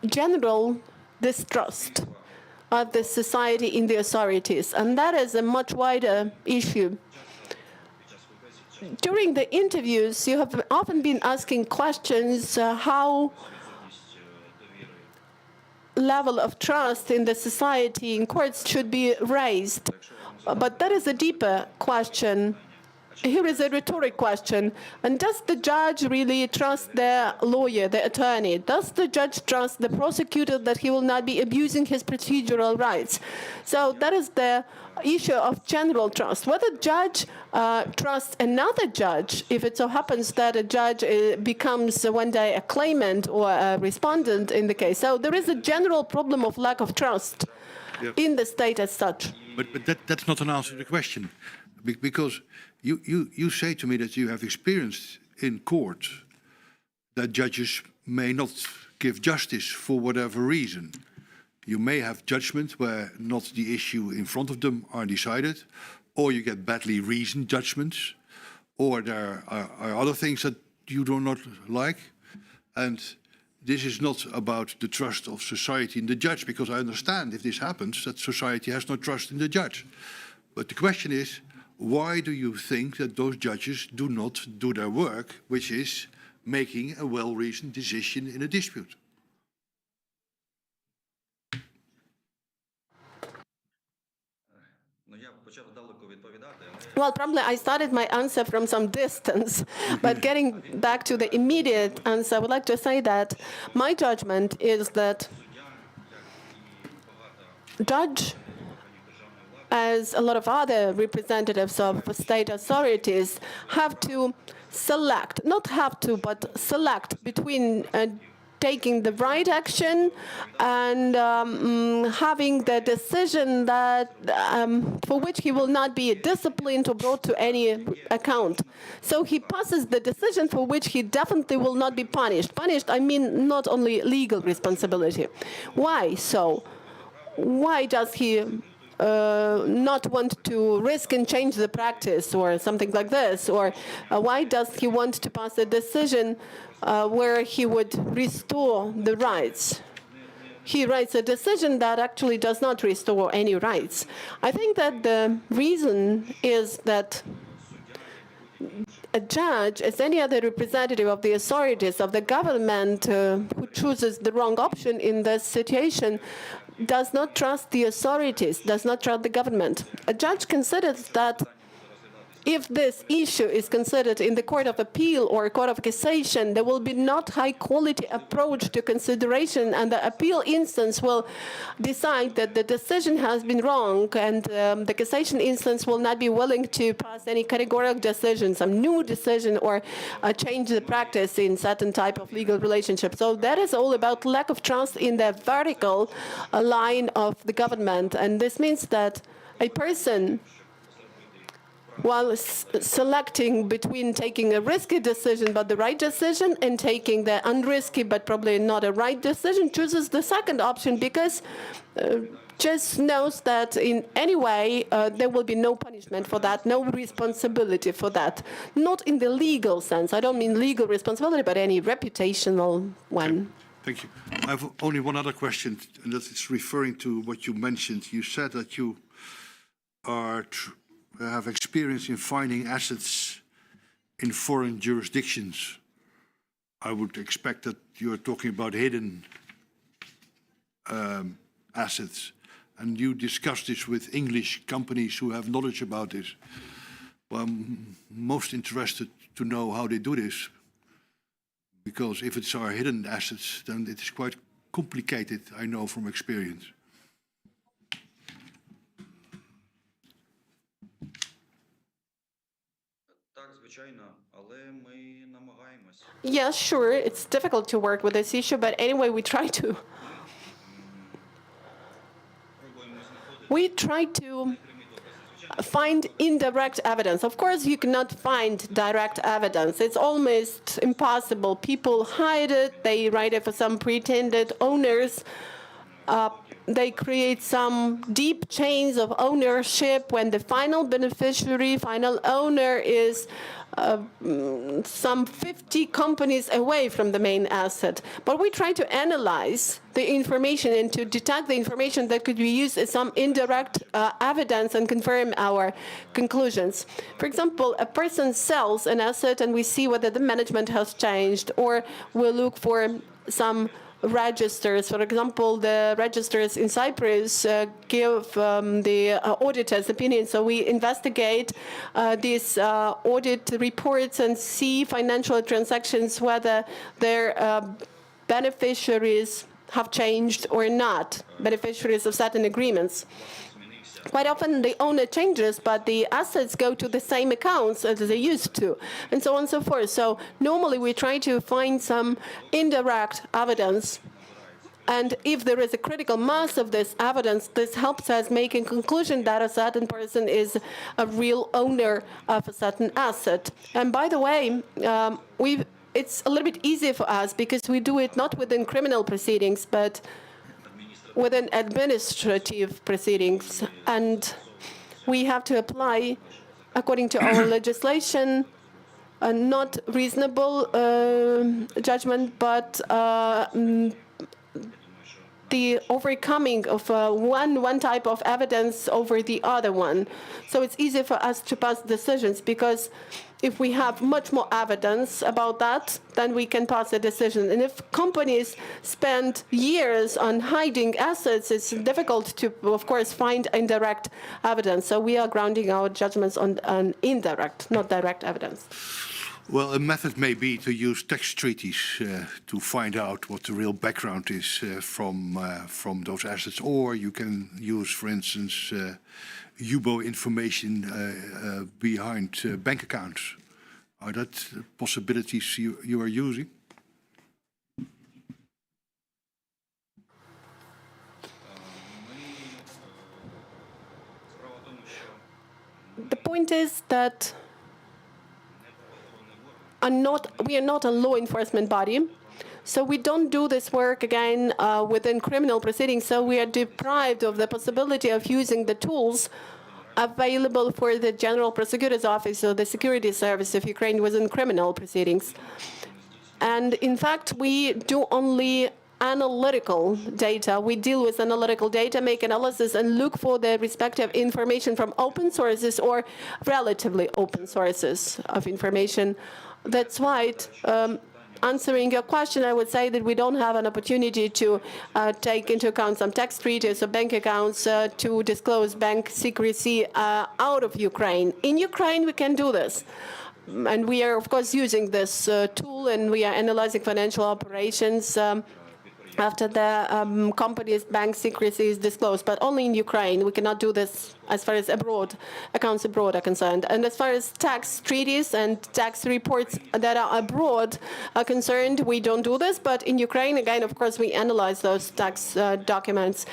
general distrust of the society in the authorities, and that is a much wider issue. During the interviews, you have often been asking questions how level of trust in the society in courts should be raised. But that is a deeper question. Here is a rhetoric question. And does the judge really trust the lawyer, the attorney? Does the judge trust the prosecutor that he will not be abusing his procedural rights? So that is the issue of general trust. Whether judge trusts another judge, if it so happens that a judge becomes one day a claimant or a respondent in the case. So there is a general problem of lack of trust in the state as such. But that's not an answer to the question. Because you say to me that you have experienced in court that judges may not give justice for whatever reason. You may have judgment where not the issue in front of them are decided, or you get badly reasoned judgments, or there are other things that you do not like. And this is not about the trust of society in the judge, because I understand if this happens, that society has no trust in the judge. But the question is, why do you think that those judges do not do their work, which is making a well-reasoned decision in a dispute? Well, probably I started my answer from some distance, but getting back to the immediate answer, I would like to say that my judgment is that judge, as a lot of other representatives of state authorities, have to select, not have to, but select between taking the right action and having the decision that for which he will not be disciplined or brought to any account. So he passes the decision for which he definitely will not be punished. Punished, I mean, not only legal responsibility. Why so? Why does he not want to risk and change the practice or something like this? Or why does he want to pass a decision where he would restore the rights? He writes a decision that actually does not restore any rights. I think that the reason is that a judge, as any other representative of the authorities of the government who chooses the wrong option in this situation, does not trust the authorities, does not trust the government. A judge considers that if this issue is considered in the Court of Appeal or Court of Cassation, there will be not high-quality approach to consideration, and the appeal instance will decide that the decision has been wrong, and the cassation instance will not be willing to pass any categorical decision, some new decision, or change the practice in certain type of legal relationship. So that is all about lack of trust in the vertical line of the government, and this means that a person, while selecting between taking a risky decision but the right decision and taking the unrisky but probably not a right decision, chooses the second option because just knows that in any way there will be no punishment for that, no responsibility for that. Not in the legal sense. I don't mean legal responsibility, but any reputational one. Thank you. I have only one other question, and that is referring to what you mentioned. You said that you have experience in finding assets in foreign jurisdictions. I would expect that you're talking about hidden assets. And you discussed this with English companies who have knowledge about this. Well, I'm most interested to know how they do this. Because if it's our hidden assets, then it is quite complicated, I know from experience. Так, звичайно, але ми намагаємось. Yeah, sure, it's difficult to work with this issue, but anyway, we try to. We try to find indirect evidence. Of course, you cannot find direct evidence. It's almost impossible. People hide it. They write it for some pretended owners. They create some deep chains of ownership when the final beneficiary, final owner is some 50 companies away from the main asset. But we try to analyze the information and to detect the information that could be used as some indirect evidence and confirm our conclusions. For example, a person sells an asset and we see whether the management has changed, or we look for some registers. For example, the registers in Cyprus give the auditor's opinion. So we investigate these audit reports and see financial transactions, whether their beneficiaries have changed or not, beneficiaries of certain agreements. Quite often the owner changes, but the assets go to the same accounts as they used to, and so on and so forth. So normally we try to find some indirect evidence. And if there is a critical mass of this evidence, this helps us make a conclusion that a certain person is a real owner of a certain asset. And by the way, it's a little bit easier for us because we do it not within criminal proceedings, but within administrative proceedings. And we have to apply, according to our legislation, a not reasonable judgment, but the overcoming of one type of evidence over the other one. So it's easier for us to pass decisions, because if we have much more evidence about that, then we can pass a decision. And if companies spend years on hiding assets, it's difficult to, of course, find indirect evidence. So we are grounding our judgments on indirect, not direct evidence. Well, a method may be to use tax treaties to find out what the real background is from those assets, or you can use, for instance, UBO information behind bank accounts. Are that possibilities you are using? The point is that we are not a law enforcement body, so we don't do this work again within criminal proceedings, so we are deprived of the possibility of using the tools available for the General Prosecutor's Office or the Security Service of Ukraine within criminal proceedings. And in fact, we do only analytical data. We deal with analytical data, make analysis, and look for the respective information from open sources or relatively open sources of information. That's why, answering your question, I would say that we don't have an opportunity to take into account some tax treaties or bank accounts to disclose bank secrecy out of Ukraine. In Ukraine, we can do this. And we are, of course, using this tool, and we are analyzing financial operations after the company's bank secrecy is disclosed, but only in Ukraine. We cannot do this as far as accounts abroad are concerned. And as far as tax treaties and tax reports that are abroad are concerned, we don't do this. But in Ukraine, again, of course, we analyze those tax documents.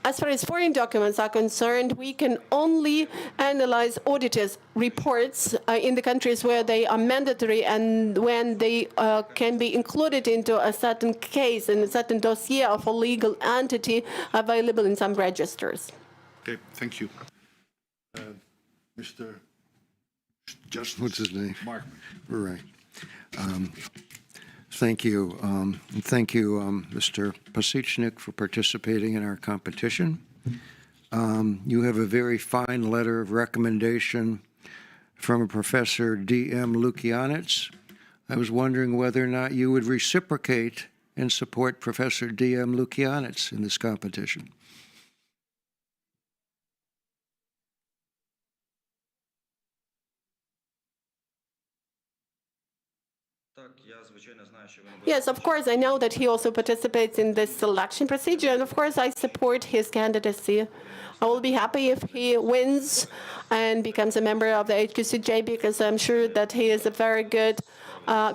As far as foreign documents are concerned, we can only analyze auditors' reports in the countries where they are mandatory and when they can be included into a certain case and a certain dossier of a legal entity available in some registers. Okay, thank you. Mr. What's his name? Mark. Right. Thank you. And thank you, Mr. Pasichnyk, for participating in our competition. You have a very fine letter of recommendation from Professor D.M. Lukianits. I was wondering whether or not you would reciprocate and support Professor D.M. Lukianits in this competition. Yes, of course, I know that he also participates in this selection procedure, and of course, I support his candidacy. I will be happy if he wins and becomes a member of the HQCJ, because I'm sure that he is a very good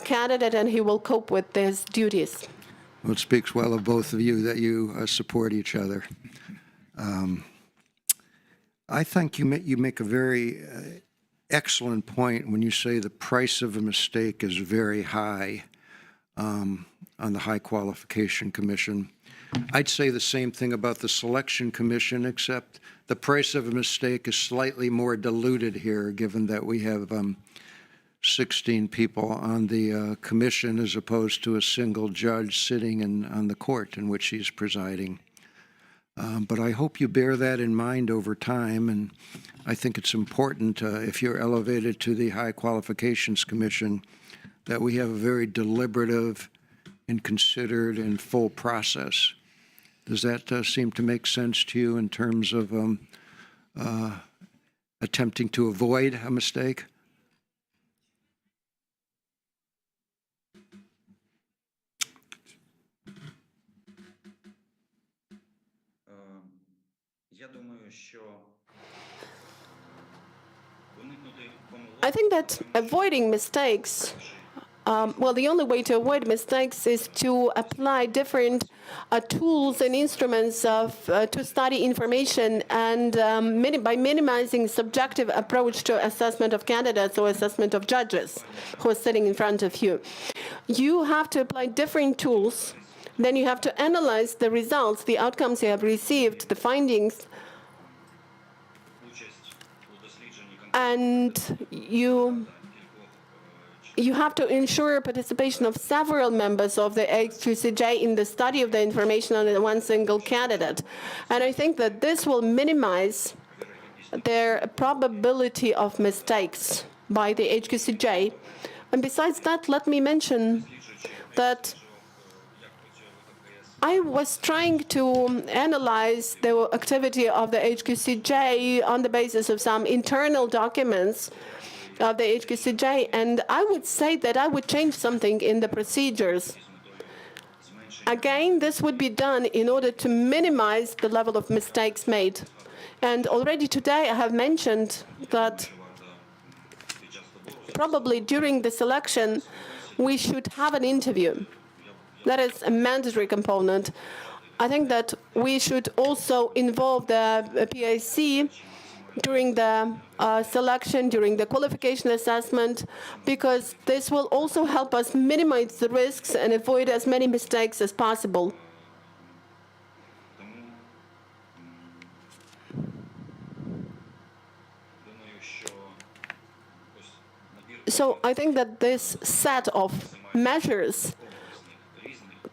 candidate and he will cope with his duties. Well, it speaks well of both of you that you support each other. I think you make a very excellent point when you say the price of a mistake is very high on the High Qualification Commission. I'd say the same thing about the Selection Commission, except the price of a mistake is slightly more diluted here, given that we have 16 people on the commission as opposed to a single judge sitting on the court in which he's presiding. But I hope you bear that in mind over time, and I think it's important if you're elevated to the High Qualifications Commission that we have a very deliberative and considered and full process. Does that seem to make sense to you in terms of attempting to avoid a mistake? I think that avoiding mistakes, well, the only way to avoid mistakes is to apply different tools and instruments to study information, and by minimizing subjective approach to assessment of candidates or assessment of judges who are sitting in front of you. You have to apply different tools. Then you have to analyze the results, the outcomes you have received, the findings, and you have to ensure participation of several members of the HQCJ in the study of the information on one single candidate. And I think that this will minimize their probability of mistakes by the HQCJ. And besides that, let me mention that I was trying to analyze the activity of the HQCJ on the basis of some internal documents of the HQCJ, and I would say that I would change something in the procedures. Again, this would be done in order to minimize the level of mistakes made. And already today I have mentioned that probably during the selection we should have an interview. That is a mandatory component. I think that we should also involve the PIC during the selection, during the qualification assessment, because this will also help us minimize the risks and avoid as many mistakes as possible. So I think that this set of measures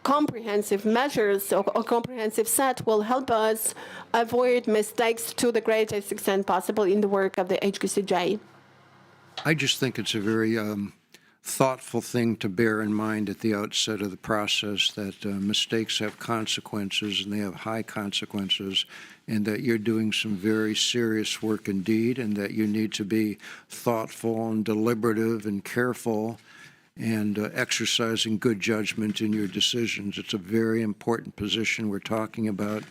comprehensive measures or comprehensive set will help us avoid mistakes to the greatest extent possible in the work of the HQCJ. I just think it's a very thoughtful thing to bear in mind at the outset of the process, that mistakes have consequences, and they have high consequences, and that you're doing some very serious work indeed, and that you need to be thoughtful and deliberative and careful and exercising good judgment in your decisions. It's a very important position we're talking about,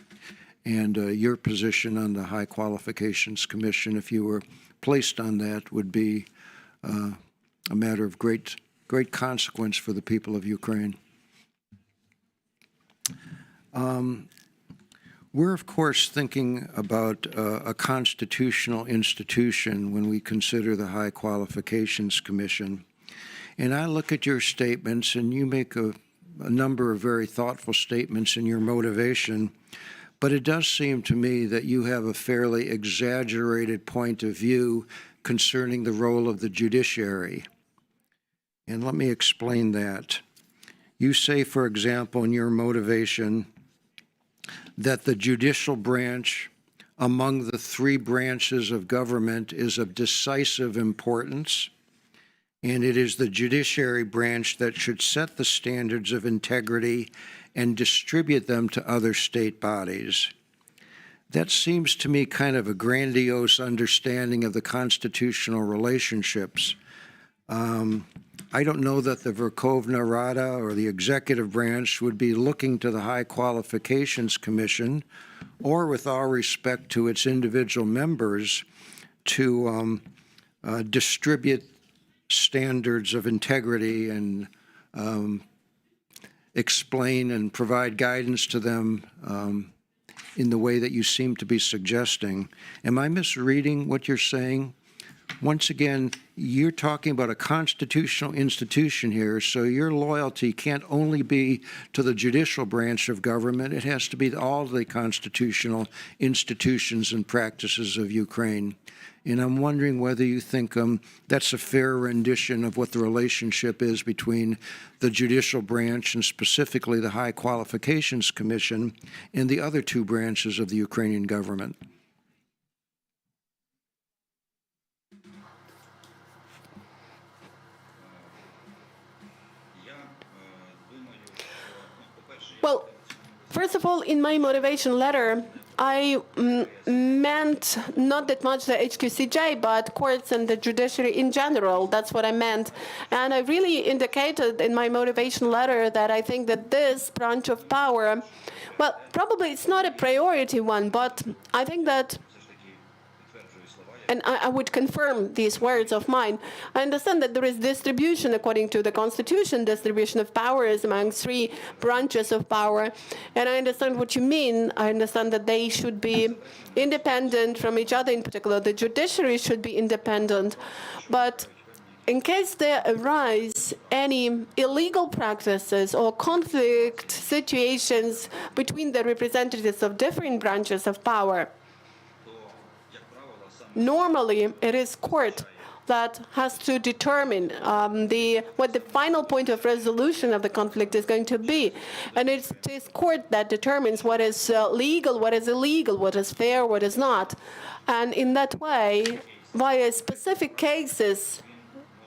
and your position on the High Qualifications Commission, if you were placed on that, would be a matter of great consequence for the people of Ukraine. We're, of course, thinking about a constitutional institution when we consider the High Qualifications Commission. And I look at your statements, and you make a number of very thoughtful statements in your motivation, but it does seem to me that you have a fairly exaggerated point of view concerning the role of the judiciary. And let me explain that. You say, for example, in your motivation, that the judicial branch among the three branches of government is of decisive importance, and it is the judiciary branch that should set the standards of integrity and distribute them to other state bodies. That seems to me kind of a grandiose understanding of the constitutional relationships. I don't know that the Verkhovna Rada or the executive branch would be looking to the High Qualifications Commission, or with all respect to its individual members, to distribute standards of integrity and explain and provide guidance to them in the way that you seem to be suggesting. Am I misreading what you're saying? Once again, you're talking about a constitutional institution here, so your loyalty can't only be to the judicial branch of government. It has to be to all the constitutional institutions and practices of Ukraine. And I'm wondering whether you think that's a fair rendition of what the relationship is between the judicial branch and specifically the High Qualifications Commission and the other two branches of the Ukrainian government. Well, first of all, in my motivation letter, I meant not that much the HQCJ, but courts and the judiciary in general. That's what I meant. And I really indicated in my motivation letter that I think that this branch of power, well, probably it's not a priority one, but I think that, and I would confirm these words of mine, I understand that there is distribution according to the Constitution, distribution of powers among three branches of power. And I understand what you mean. I understand that they should be independent from each other. In particular, the judiciary should be independent. But in case there arise any illegal practices or conflict situations between the representatives of different branches of power, normally, it is court that has to determine what the final point of resolution of the conflict is going to be. And it is court that determines what is legal, what is illegal, what is fair, what is not. And in that way, via specific cases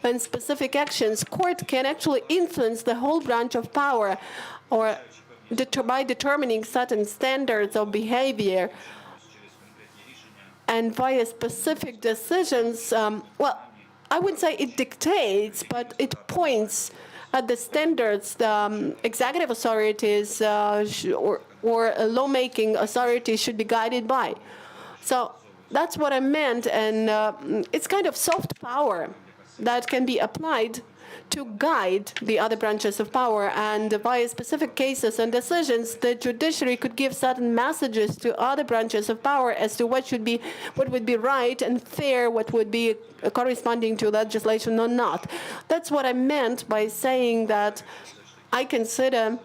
and specific actions, court can actually influence the whole branch of power, or by determining certain standards of behavior. And via specific decisions, well, I wouldn't say it dictates, but it points at the standards the executive authorities or lawmaking authorities should be guided by. So that's what I meant, and it's kind of soft power that can be applied to guide the other branches of power, and via specific cases and decisions, the judiciary could give certain messages to other branches of power as to what would be right and fair, what would be corresponding to legislation or not. That's what I meant by saying that I consider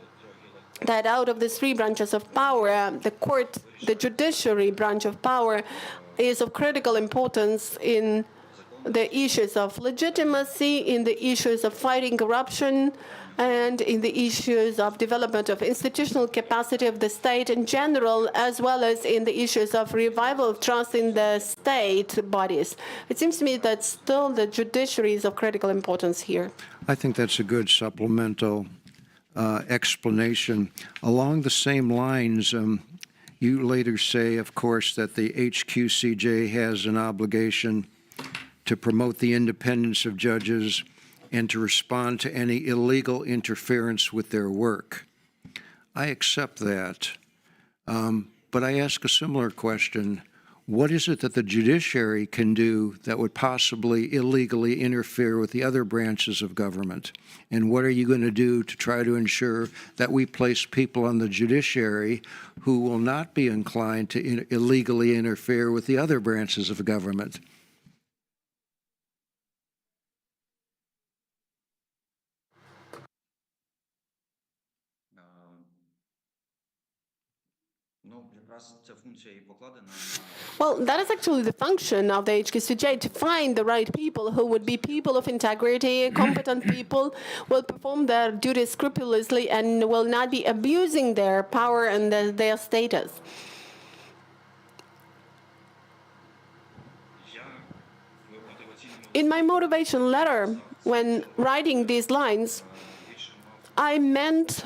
that out of the three branches of power, the judiciary branch of power is of critical importance in the issues of legitimacy, in the issues of fighting corruption, and in the issues of development of institutional capacity of the state in general, as well as in the issues of revival of trust in the state bodies. It seems to me that still the judiciary is of critical importance here. I think that's a good supplemental explanation. Along the same lines, you later say, of course, that the HQCJ has an obligation to promote the independence of judges and to respond to any illegal interference with their work. I accept that, but I ask a similar question. What is it that the judiciary can do that would possibly illegally interfere with the other branches of government? And what are you going to do to try to ensure that we place people on the judiciary who will not be inclined to illegally interfere with the other branches of government? Ну, якраз ця функція і покладена на Well, that is actually the function of the HQCJ, to find the right people who would be people of integrity, competent people, will perform their duties scrupulously and will not be abusing their power and their status. я в мотиваційному In my motivation letter, when writing these lines, I meant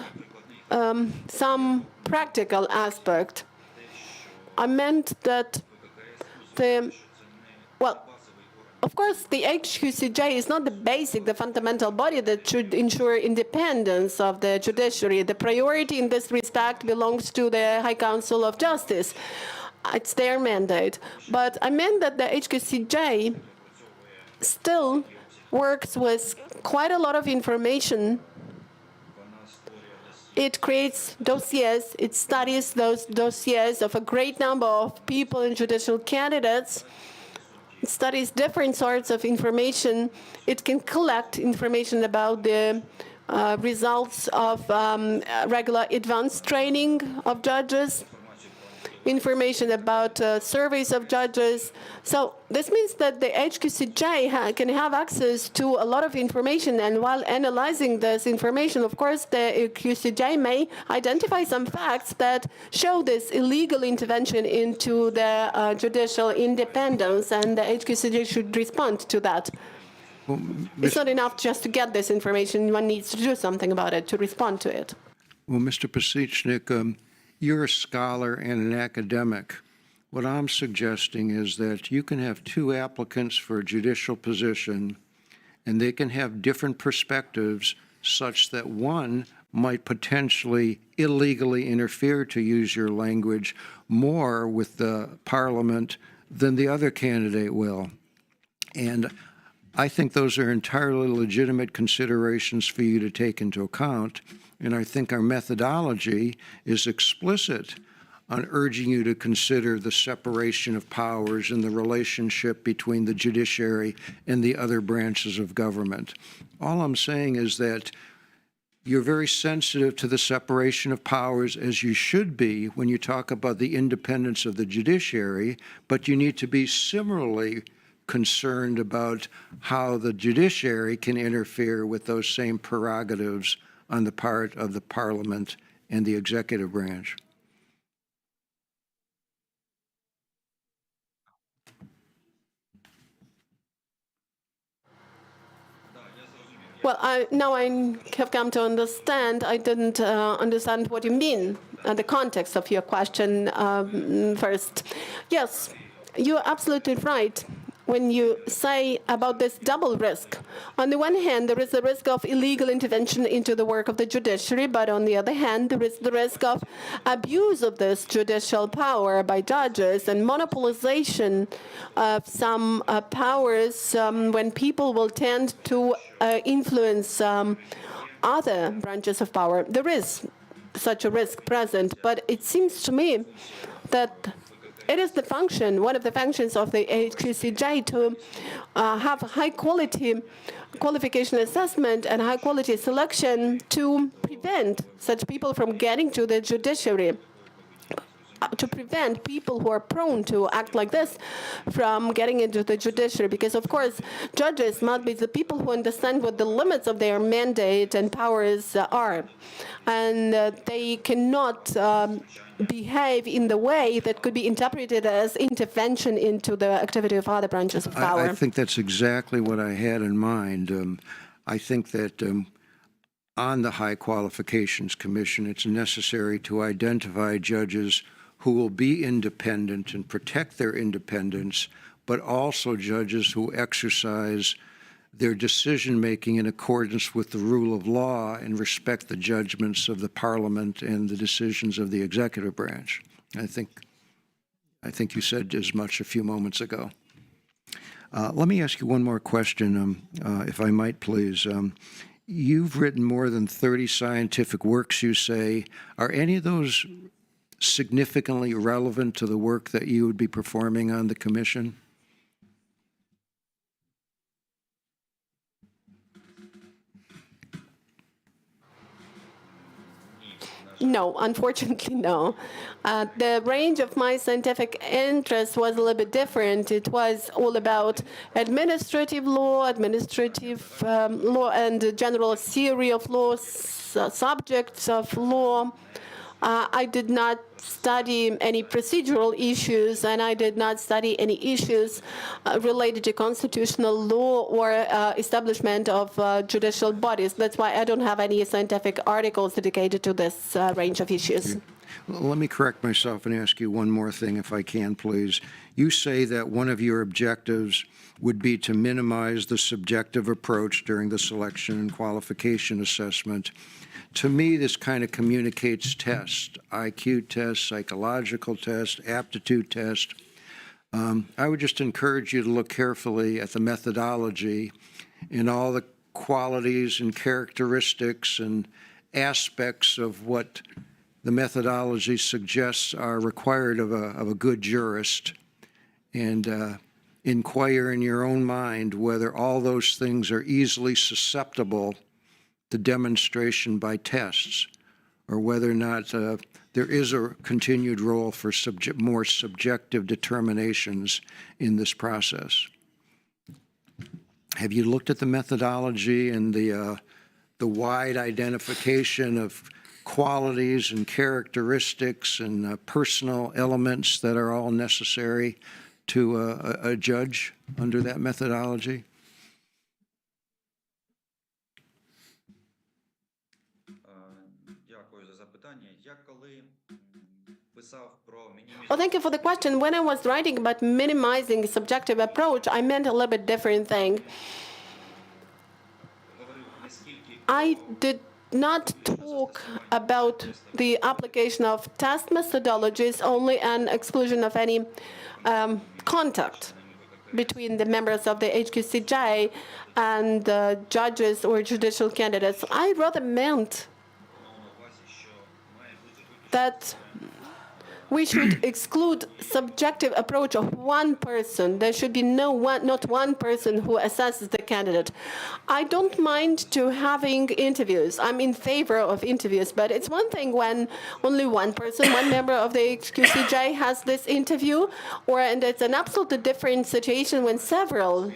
some practical aspect. I meant that of course, the HQCJ is not the basic, the fundamental body that should ensure independence of the judiciary. The priority in this respect belongs to the High Council of Justice. It's their mandate. But I meant that the HQCJ still works with quite a lot of information. It creates dossiers, it studies those dossiers of a great number of people and judicial candidates. It studies different sorts of information. It can collect information about the results of regular advanced training of judges, information about surveys of judges. So this means that the HQCJ can have access to a lot of information, and while analyzing this information, of course, the HQCJ may identify some facts that show this illegal intervention into the judicial independence, and the HQCJ should respond to that. It's not enough just to get this information. One needs to do something about it, to respond to it. Well, Mr. Pasichnyk, you're a scholar and an academic. What I'm suggesting is that you can have two applicants for a judicial position, and they can have different perspectives such that one might potentially illegally interfere, to use your language, more with the parliament than the other candidate will. And I think those are entirely legitimate considerations for you to take into account. And I think our methodology is explicit on urging you to consider the separation of powers and the relationship between the judiciary and the other branches of government. All I'm saying is that you're very sensitive to the separation of powers, as you should be when you talk about the independence of the judiciary, but you need to be similarly concerned about how the judiciary can interfere with those same prerogatives on the part of the parliament and the executive branch. Well, now I have come to understand. I didn't understand what you mean, the context of your question first. Yes, you're absolutely right when you say about this double risk. On the one hand, there is the risk of illegal intervention into the work of the judiciary, but on the other hand, there is the risk of abuse of this judicial power by judges and monopolization of some powers when people will tend to influence other branches of power. There is such a risk present, but it seems to me that it is the function, one of the functions of the HQCJ to have high-quality qualification assessment and high-quality selection to prevent such people from getting to the judiciary. to prevent people who are prone to act like this from getting into the judiciary. Because, of course, judges must be the people who understand what the limits of their mandate and powers are. And they cannot behave in the way that could be interpreted as intervention into the activity of other branches of power. I think that's exactly what I had in mind. I think that on the High Qualifications Commission, it's necessary to identify judges who will be independent and protect their independence, but also judges who exercise their decision-making in accordance with the rule of law and respect the judgments of the Parliament and the decisions of the executive branch. I think you said as much a few moments ago. Let me ask you one more question, if I might, please. You've written more than 30 scientific works, you say. Are any of those significantly relevant to the work that you would be performing on the commission? No, unfortunately, no. The range of my scientific interest was a little bit different. It was all about administrative law, law, and the general theory of law, subjects of law. I did not study any procedural issues, and I did not study any issues related to constitutional law or establishment of judicial bodies. That's why I don't have any scientific articles dedicated to this range of issues. Let me correct myself and ask you one more thing, if I can, please. You say that one of your objectives would be to minimize the subjective approach during the selection and qualification assessment. To me, this kind of communicates tests, IQ tests, psychological tests, aptitude tests. I would just encourage you to look carefully at the methodology and all the qualities and characteristics and aspects of what the methodology suggests are required of a good jurist, and inquire in your own mind whether all those things are easily susceptible to demonstration by tests, or whether or not there is a continued role for more subjective determinations in this process. Have you looked at the methodology and the wide identification of qualities and characteristics and personal elements that are all necessary to a judge under that methodology? Well, thank you for the question. When I was writing about minimizing subjective approach, I meant a little bit different thing. I did not talk about the application of test methodologies only and exclusion of any contact between the members of the HQCJ and judges or judicial candidates. I rather meant that we should exclude subjective approach of one person. There should be not one person who assesses the candidate. I don't mind to having interviews. I'm in favor of interviews, but it's one thing when only one person, one member of the HQCJ has this interview, and it's an absolutely different situation when several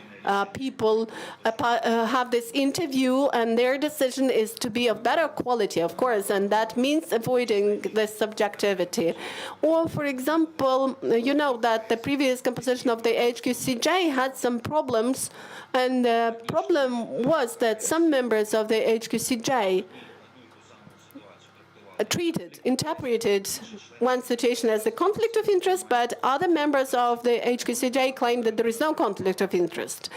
people have this interview, and their decision is to be of better quality, of course, and that means avoiding this subjectivity. Or, for example, you know that the previous composition of the HQCJ had some problems, and the problem was that some members of the HQCJ interpreted one situation as a conflict of interest, but other members of the HQCJ claimed that there is no conflict of interest.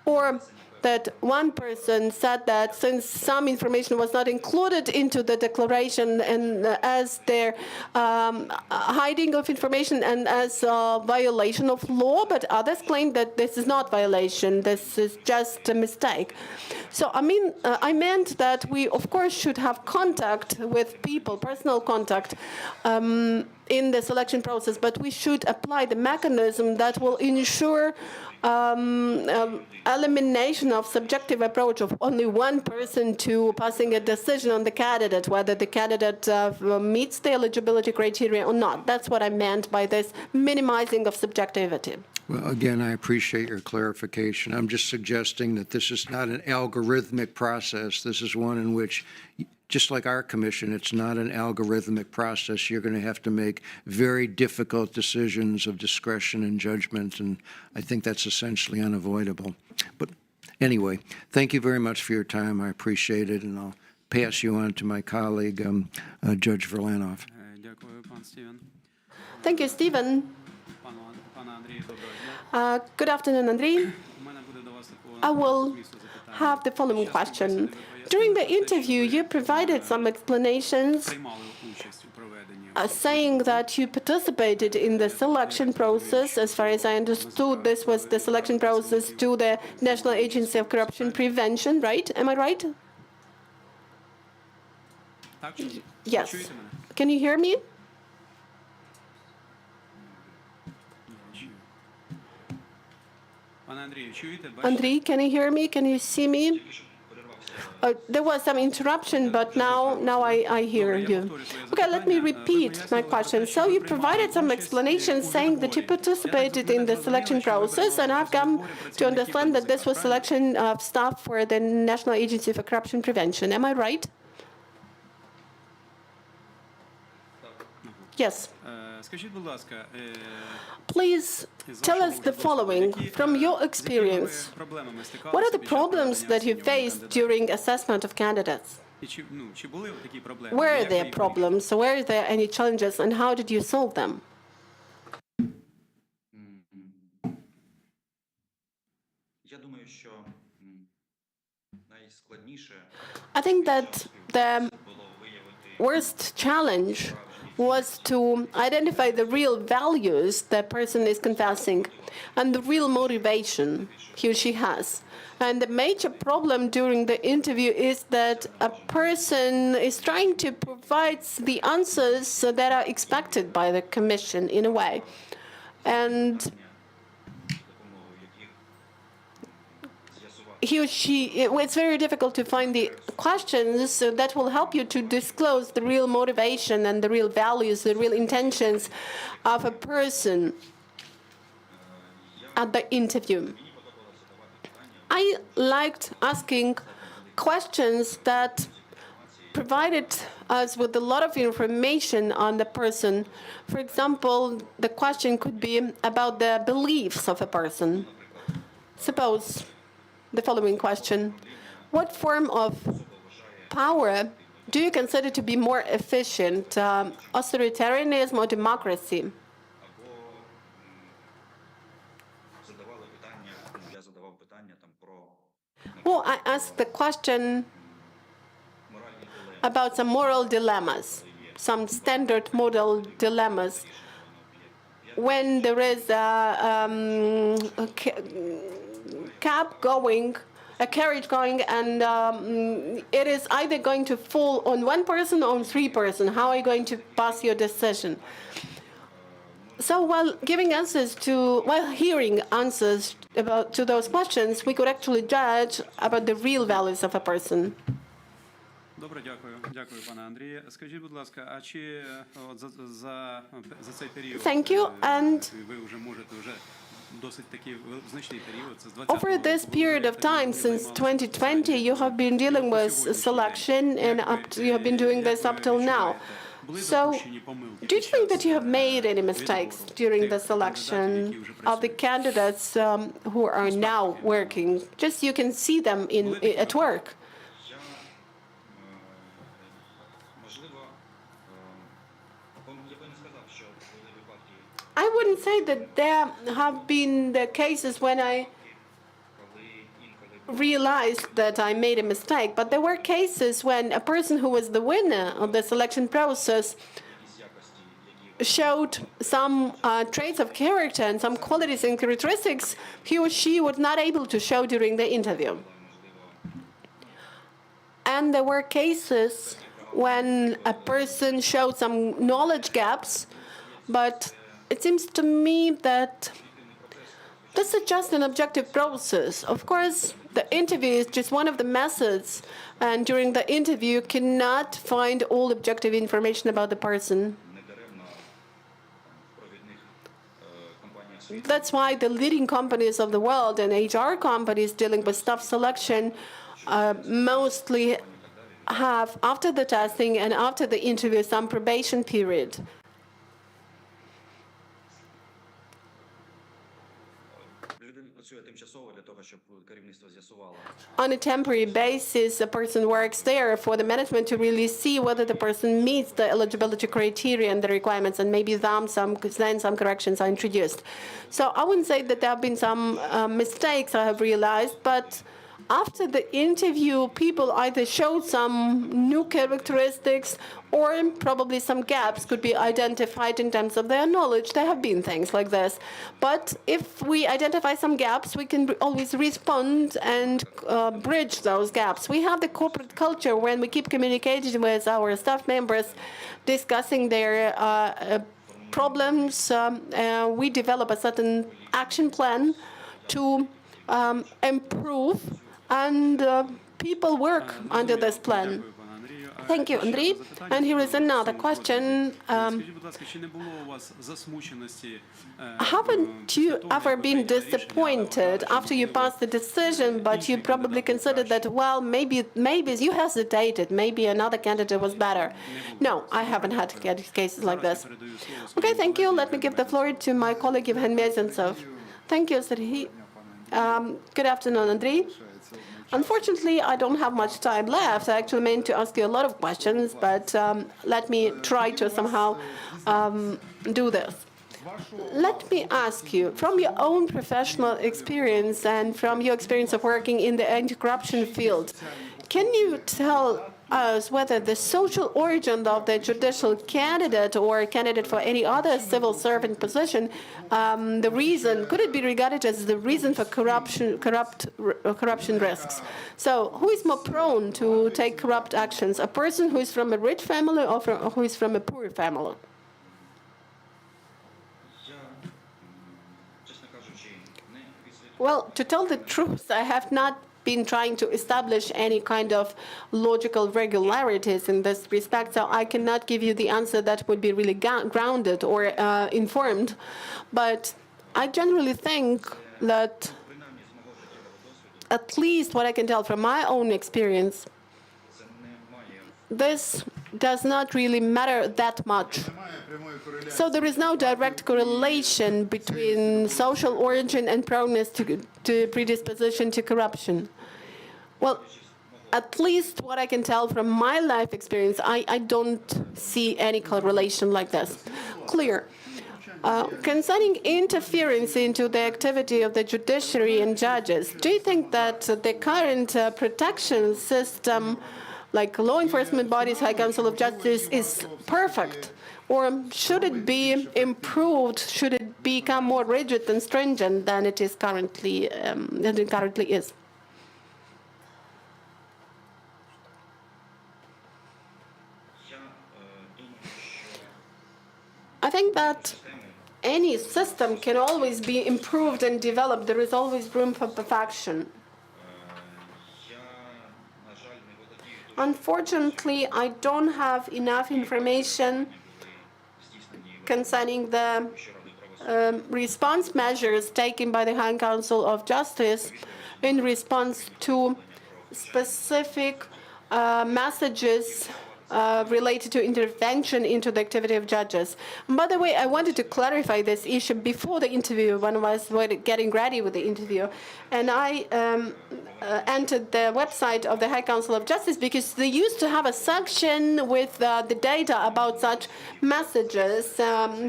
Or that one person said that since some information was not included into the declaration and as their hiding of information and as a violation of law, but others claimed that this is not violation, this is just a mistake. So, I meant that we, of course, should have contact with people, personal contact, in the selection process, but we should apply the mechanism that will ensure elimination of subjective approach of only one person to passing a decision on the candidate, whether the candidate meets the eligibility criteria or not. That's what I meant by this minimizing of subjectivity. Well, again, I appreciate your clarification. I'm just suggesting that this is not an algorithmic process. This is one in which, just like our commission, it's not an algorithmic process. You're going to have to make very difficult decisions of discretion and judgment, and I think that's essentially unavoidable. But anyway, thank you very much for your time. I appreciate it, and I'll pass you on to my colleague, Judge Verlanov. Дякую, пан Стівен. Thank you, Stephen. Пане Андрію, доброго дня. Good afternoon, Andrii. У мене буде до вас I will змісту запитання. have the following question. During the interview, you provided some explanations Приймали участь у проведенні. saying that you participated in the selection process. As far as I understood, this was the selection process to the National Agency of Corruption Prevention, right? Am I right? Так, чи ні? Yes. Чуєте мене? Can you hear me? Пане Андрію, чуєте? Бачите? Andrii, can you hear me? Can you see me? There was some interruption, but now I hear you. Okay, let me repeat my question. So you provided some explanations saying that you participated in the selection process, and I've come to understand that this was selection of staff for the National Agency for Corruption Prevention. Am I right? Yes. Скажіть, будь ласка, Please tell us the following. From your experience, what are the problems that you faced during assessment of candidates? Чи були такі проблеми? Where are Як ви there їх problems? Were there any challenges, and how did you solve them? Я думаю, що найскладніше I think that the було виявити worst challenge was to identify the real values the person is confessing and the real motivation he or she has. And the major problem during the interview is that a person is trying to provide the answers that are expected by the commission in a way. And допомогою яких з'ясувати he or she, it's very difficult to find the questions that will help you to disclose the real motivation and the real values, the real intentions of a person at the interview. I liked asking questions that provided us with a lot of information on the person. For example, the question could be about the beliefs of a person. Suppose the following question: what form of power do you consider to be more efficient, authoritarianism or democracy? задавали питання, я задавав питання там про Well, I asked the question моральні дилеми. about some moral dilemmas, some standard moral dilemmas. When there is a cab going, a carriage going, and it is either going to fall on one person or on three person, how are you going to pass your decision? So while hearing answers to those questions, we could actually judge about the real values of a person. Добре, дякую. Дякую, пане Андрію. Скажіть, будь ласка, а чи от за цей період Thank you, and ви вже можете досить такий значний період, це з 20-го over this period of time, since 2020, you have been dealing with selection, and you have been doing this up till now. So, do you think that you have made any mistakes during the selection of the candidates who are now working? Just you can see them at work. Можливо, я би не сказав, що були випадки, I wouldn't say that there have been the cases when I коли інколи realized that I made a mistake, but there were cases when a person who was the winner of the selection process якісь якості, які showed some traits of character and some qualities and characteristics he or she was not able to show during the interview. And there were cases when a person showed some knowledge gaps But it seems to me that this is just an objective process. Of course, the interview is just one of the methods, and during the interview, you cannot find all objective information about the person. Недаремно в провідних компаніях світу That's why the leading companies of the world and HR companies dealing with staff selection mostly have, after the testing and after the interview, some probation period. людина працює тимчасово для того, щоб керівництво з'ясувало. On a temporary basis, a person works there for the management to really see whether the person meets the eligibility criteria and the requirements, and maybe then some corrections are introduced. So I wouldn't say that there have been some mistakes I have realized, but after the interview, people either showed some new characteristics or probably some gaps could be identified in terms of their knowledge. There have been things like this. But if we identify some gaps, we can always respond and bridge those gaps. We have the corporate culture when we keep communicating with our staff members, discussing their problems. We develop a certain action plan to improve, and people work under this plan. Thank you, Andrii. And here is another question. Скажіть, будь ласка, чи не було у вас засмученості? Haven't you ever been disappointed after you passed the decision, but you probably considered that, well, maybe you hesitated, maybe another candidate was better? No, I haven't had cases like this. Okay, thank you. Let me give the floor to my colleague, Evhen Mezensov. Thank you, Serhiy. Good afternoon, Andrii. Unfortunately, I don't have much time left. I actually meant to ask you a lot of questions, but let me try to somehow do this. Let me ask you, from your own professional experience and from your experience of working in the anti-corruption field, can you tell us whether the social origin of the judicial candidate or candidate for any other civil servant position, the reason, could it be regarded as the reason for corruption risks? So who is more prone to take corrupt actions, a person who is from a rich family or who is from a poor family? Чесно кажучи, не відслідкував. Well, to tell the truth, I have not been trying to establish any kind of logical regularities in this respect, so I cannot give you the answer that would be really grounded or informed. But I generally think that, Принаймні, з мого життєвого досвіду, at least what I can tell from my own experience, це не має this does not really matter that much. So there is no direct correlation between social origin and proneness to predisposition to corruption. Well, at least what I can tell from my life experience, I don't see any correlation like this. Clear. Concerning interference into the activity of the judiciary and judges, do you think that the current protection system, like law enforcement bodies, High Council of Justice, is perfect? Or should it be improved? Should it become more rigid and stringent than it currently is? Я думаю, що I think that any system can always be improved and developed. There is always room for perfection. я, на жаль, не володію дуже Unfortunately, I don't have enough information здійснені concerning the Вищої ради правосуддя. response measures taken by the High Council of Justice in response to specific messages related to intervention into the activity of judges. And by the way, I wanted to clarify this issue before the interview when I was getting ready with the interview. And I entered the website of the High Council of Justice because they used to have a section with the data about such messages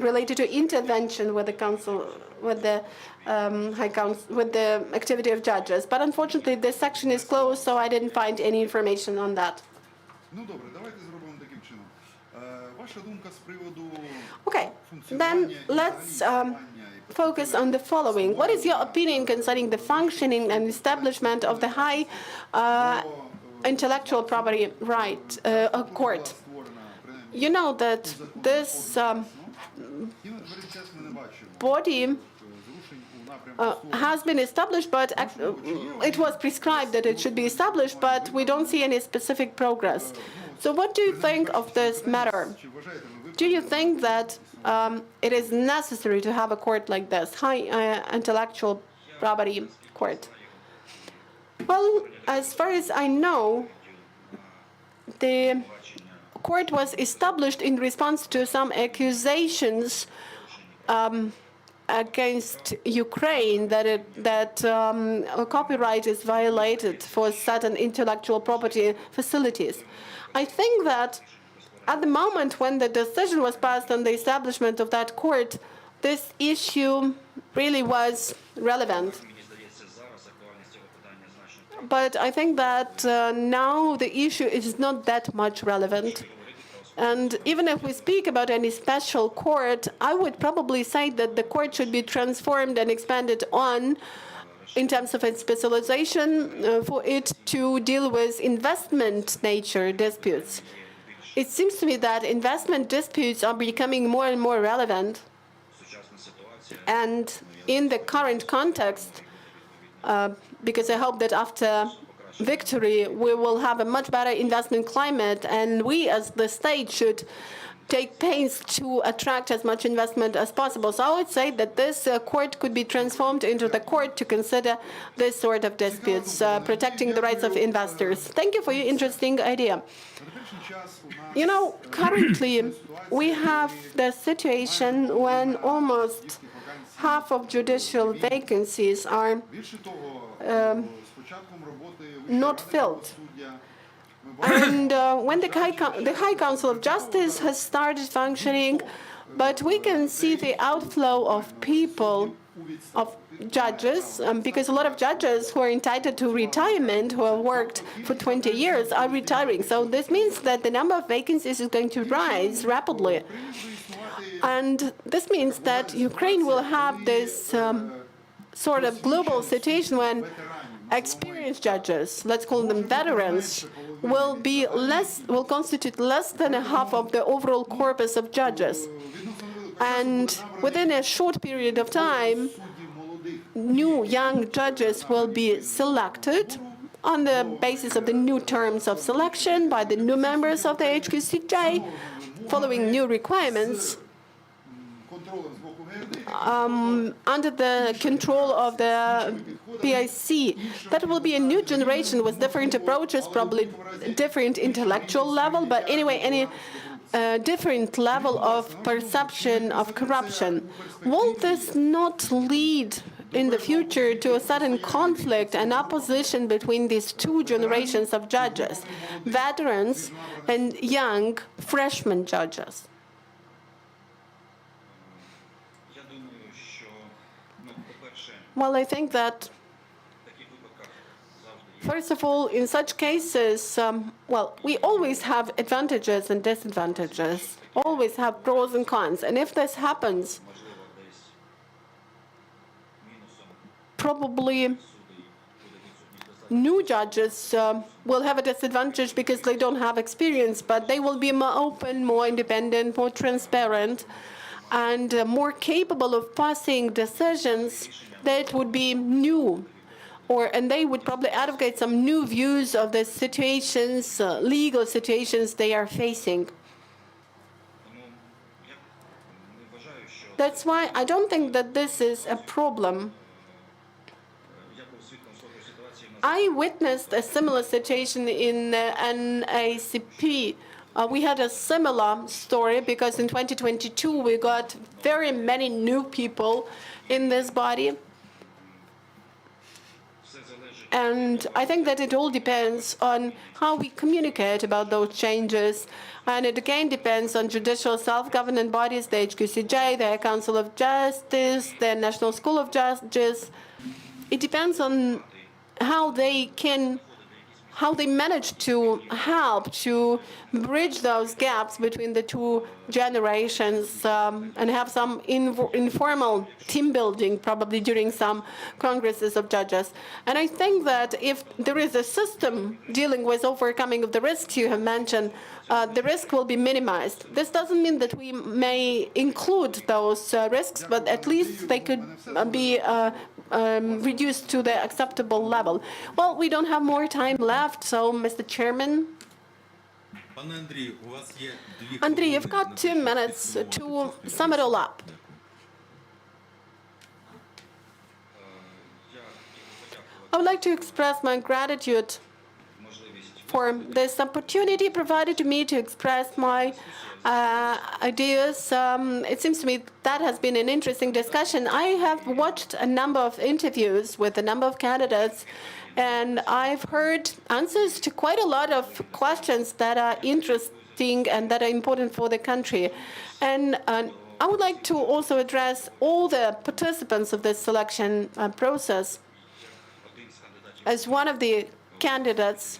related to intervention with the council, with the High Council, with the activity of judges. But unfortunately, this section is closed, so I didn't find any information on that. Ну добре, давайте зробимо таким чином. Ваша думка з приводу Okay, then let's функціонування і focus on the following. What is your opinion concerning the functioning and establishment of the high intellectual property right court? створена принаймні You know that this body has been established, but it was prescribed that it should be established, but we don't see any specific progress. So what do you think of this matter? Do you think that it is necessary to have a court like this, high intellectual property court? Well, as far as I know, the court was established in response to some accusations against Ukraine that copyright is violated for certain intellectual property facilities. I think that at the moment when the decision was passed on the establishment of that court, this issue really was relevant. But I think that now the issue is not that much relevant. And even if we speak about any special court, I would probably say that the court should be transformed and expanded on in terms of its specialization for it to deal with investment nature disputes. It seems to me that investment disputes are becoming more and more relevant. And in the current context, because I hope that after victory, we will have a much better investment climate, and we as the state should take pains to attract as much investment as possible. So I would say that this court could be transformed into the court to consider this sort of disputes, protecting the rights of investors. Thank you for your interesting idea. You know, currently we have the situation when almost half of judicial vacancies are not filled. And when the High Council of Justice has started functioning, but we can see the outflow of people, of judges, because a lot of judges who are entitled to retirement, who have worked for 20 years, are retiring. So this means that the number of vacancies is going to rise rapidly. And this means that Ukraine will have this sort of global situation when experienced judges, let's call them veterans, will constitute less than a half of the overall corpus of judges. And within a short period of time, new young judges will be selected on the basis of the new terms of selection by the new members of the HQCJ, following new requirements, under the control of the PIC. That will be a new generation with different approaches, probably different intellectual level, but anyway, any different level of perception of corruption. Will this not lead in the future to a sudden conflict and opposition between these two generations of judges, veterans and young freshman judges? Well, I think that, first of all, in such cases, well, we always have advantages and disadvantages, always have pros and cons. And if this happens, probably new judges will have a disadvantage because they don't have experience, but they will be more open, more independent, more transparent, and more capable of passing decisions that would be new, and they would probably advocate some new views of the situations, legal situations they are facing. That's why I don't think that this is a problem. I witnessed a similar situation in NACP. We had a similar story because in 2022 we got very many new people in this body. And I think that it all depends on how we communicate about those changes. And it again depends on judicial self-government bodies, the HQCJ, the Council of Justice, the National School of Judges. It depends on how they manage to help to bridge those gaps between the two generations and have some informal team building probably during some congresses of judges. And I think that if there is a system dealing with overcoming of the risks you have mentioned, the risk will be minimized. This doesn't mean that we may include those risks, but at least they could be reduced to the acceptable level. Well, we don't have more time left, so Mr. Chairman. Пане Андрій, у вас є 2 Andrii, you've got 2 minutes to sum it all up. I would like to express my gratitude for this opportunity provided to me to express my ideas. It seems to me that has been an interesting discussion. I have watched a number of interviews with a number of candidates, and I've heard answers to quite a lot of questions that are interesting and that are important for the country. And I would like to also address all the participants of this selection process. As one of the candidates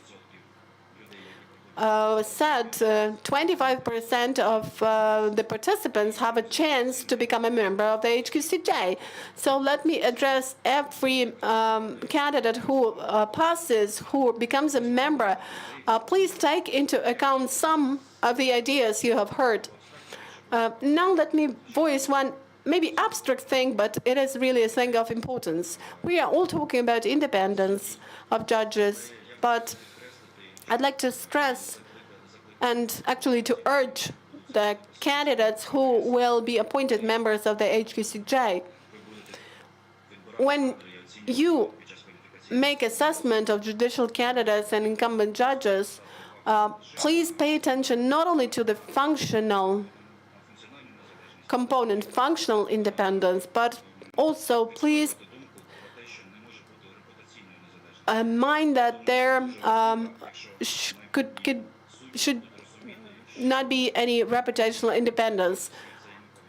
said, 25% of the participants have a chance to become a member of the HQCJ. So let me address every candidate who passes, who becomes a member. Please take into account some of the ideas you have heard. Now let me voice one maybe abstract thing, but it is really a thing of importance. We are all talking about independence of judges, but I'd like to stress and actually to urge the candidates who will be appointed members of the HQCJ. When you make assessment of judicial candidates and incumbent judges, please pay attention not only to the functional component, functional independence, but also please mind that there should not be any reputational independence.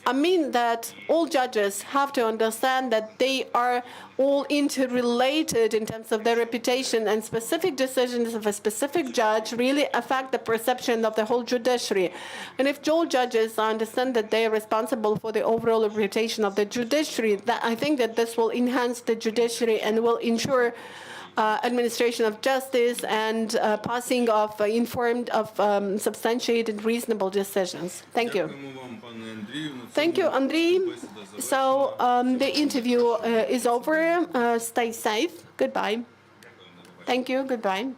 I mean that all judges have to understand that they are all interrelated in terms of their reputation, and specific decisions of a specific judge really affect the perception of the whole judiciary. And if all judges understand that they are responsible for the overall reputation of the judiciary, I think that this will enhance the judiciary and will ensure administration of justice and passing of informed, substantiated, reasonable decisions. Thank you. Thank you, Andrii. So the interview is over. Stay safe. Goodbye. Thank you. Goodbye.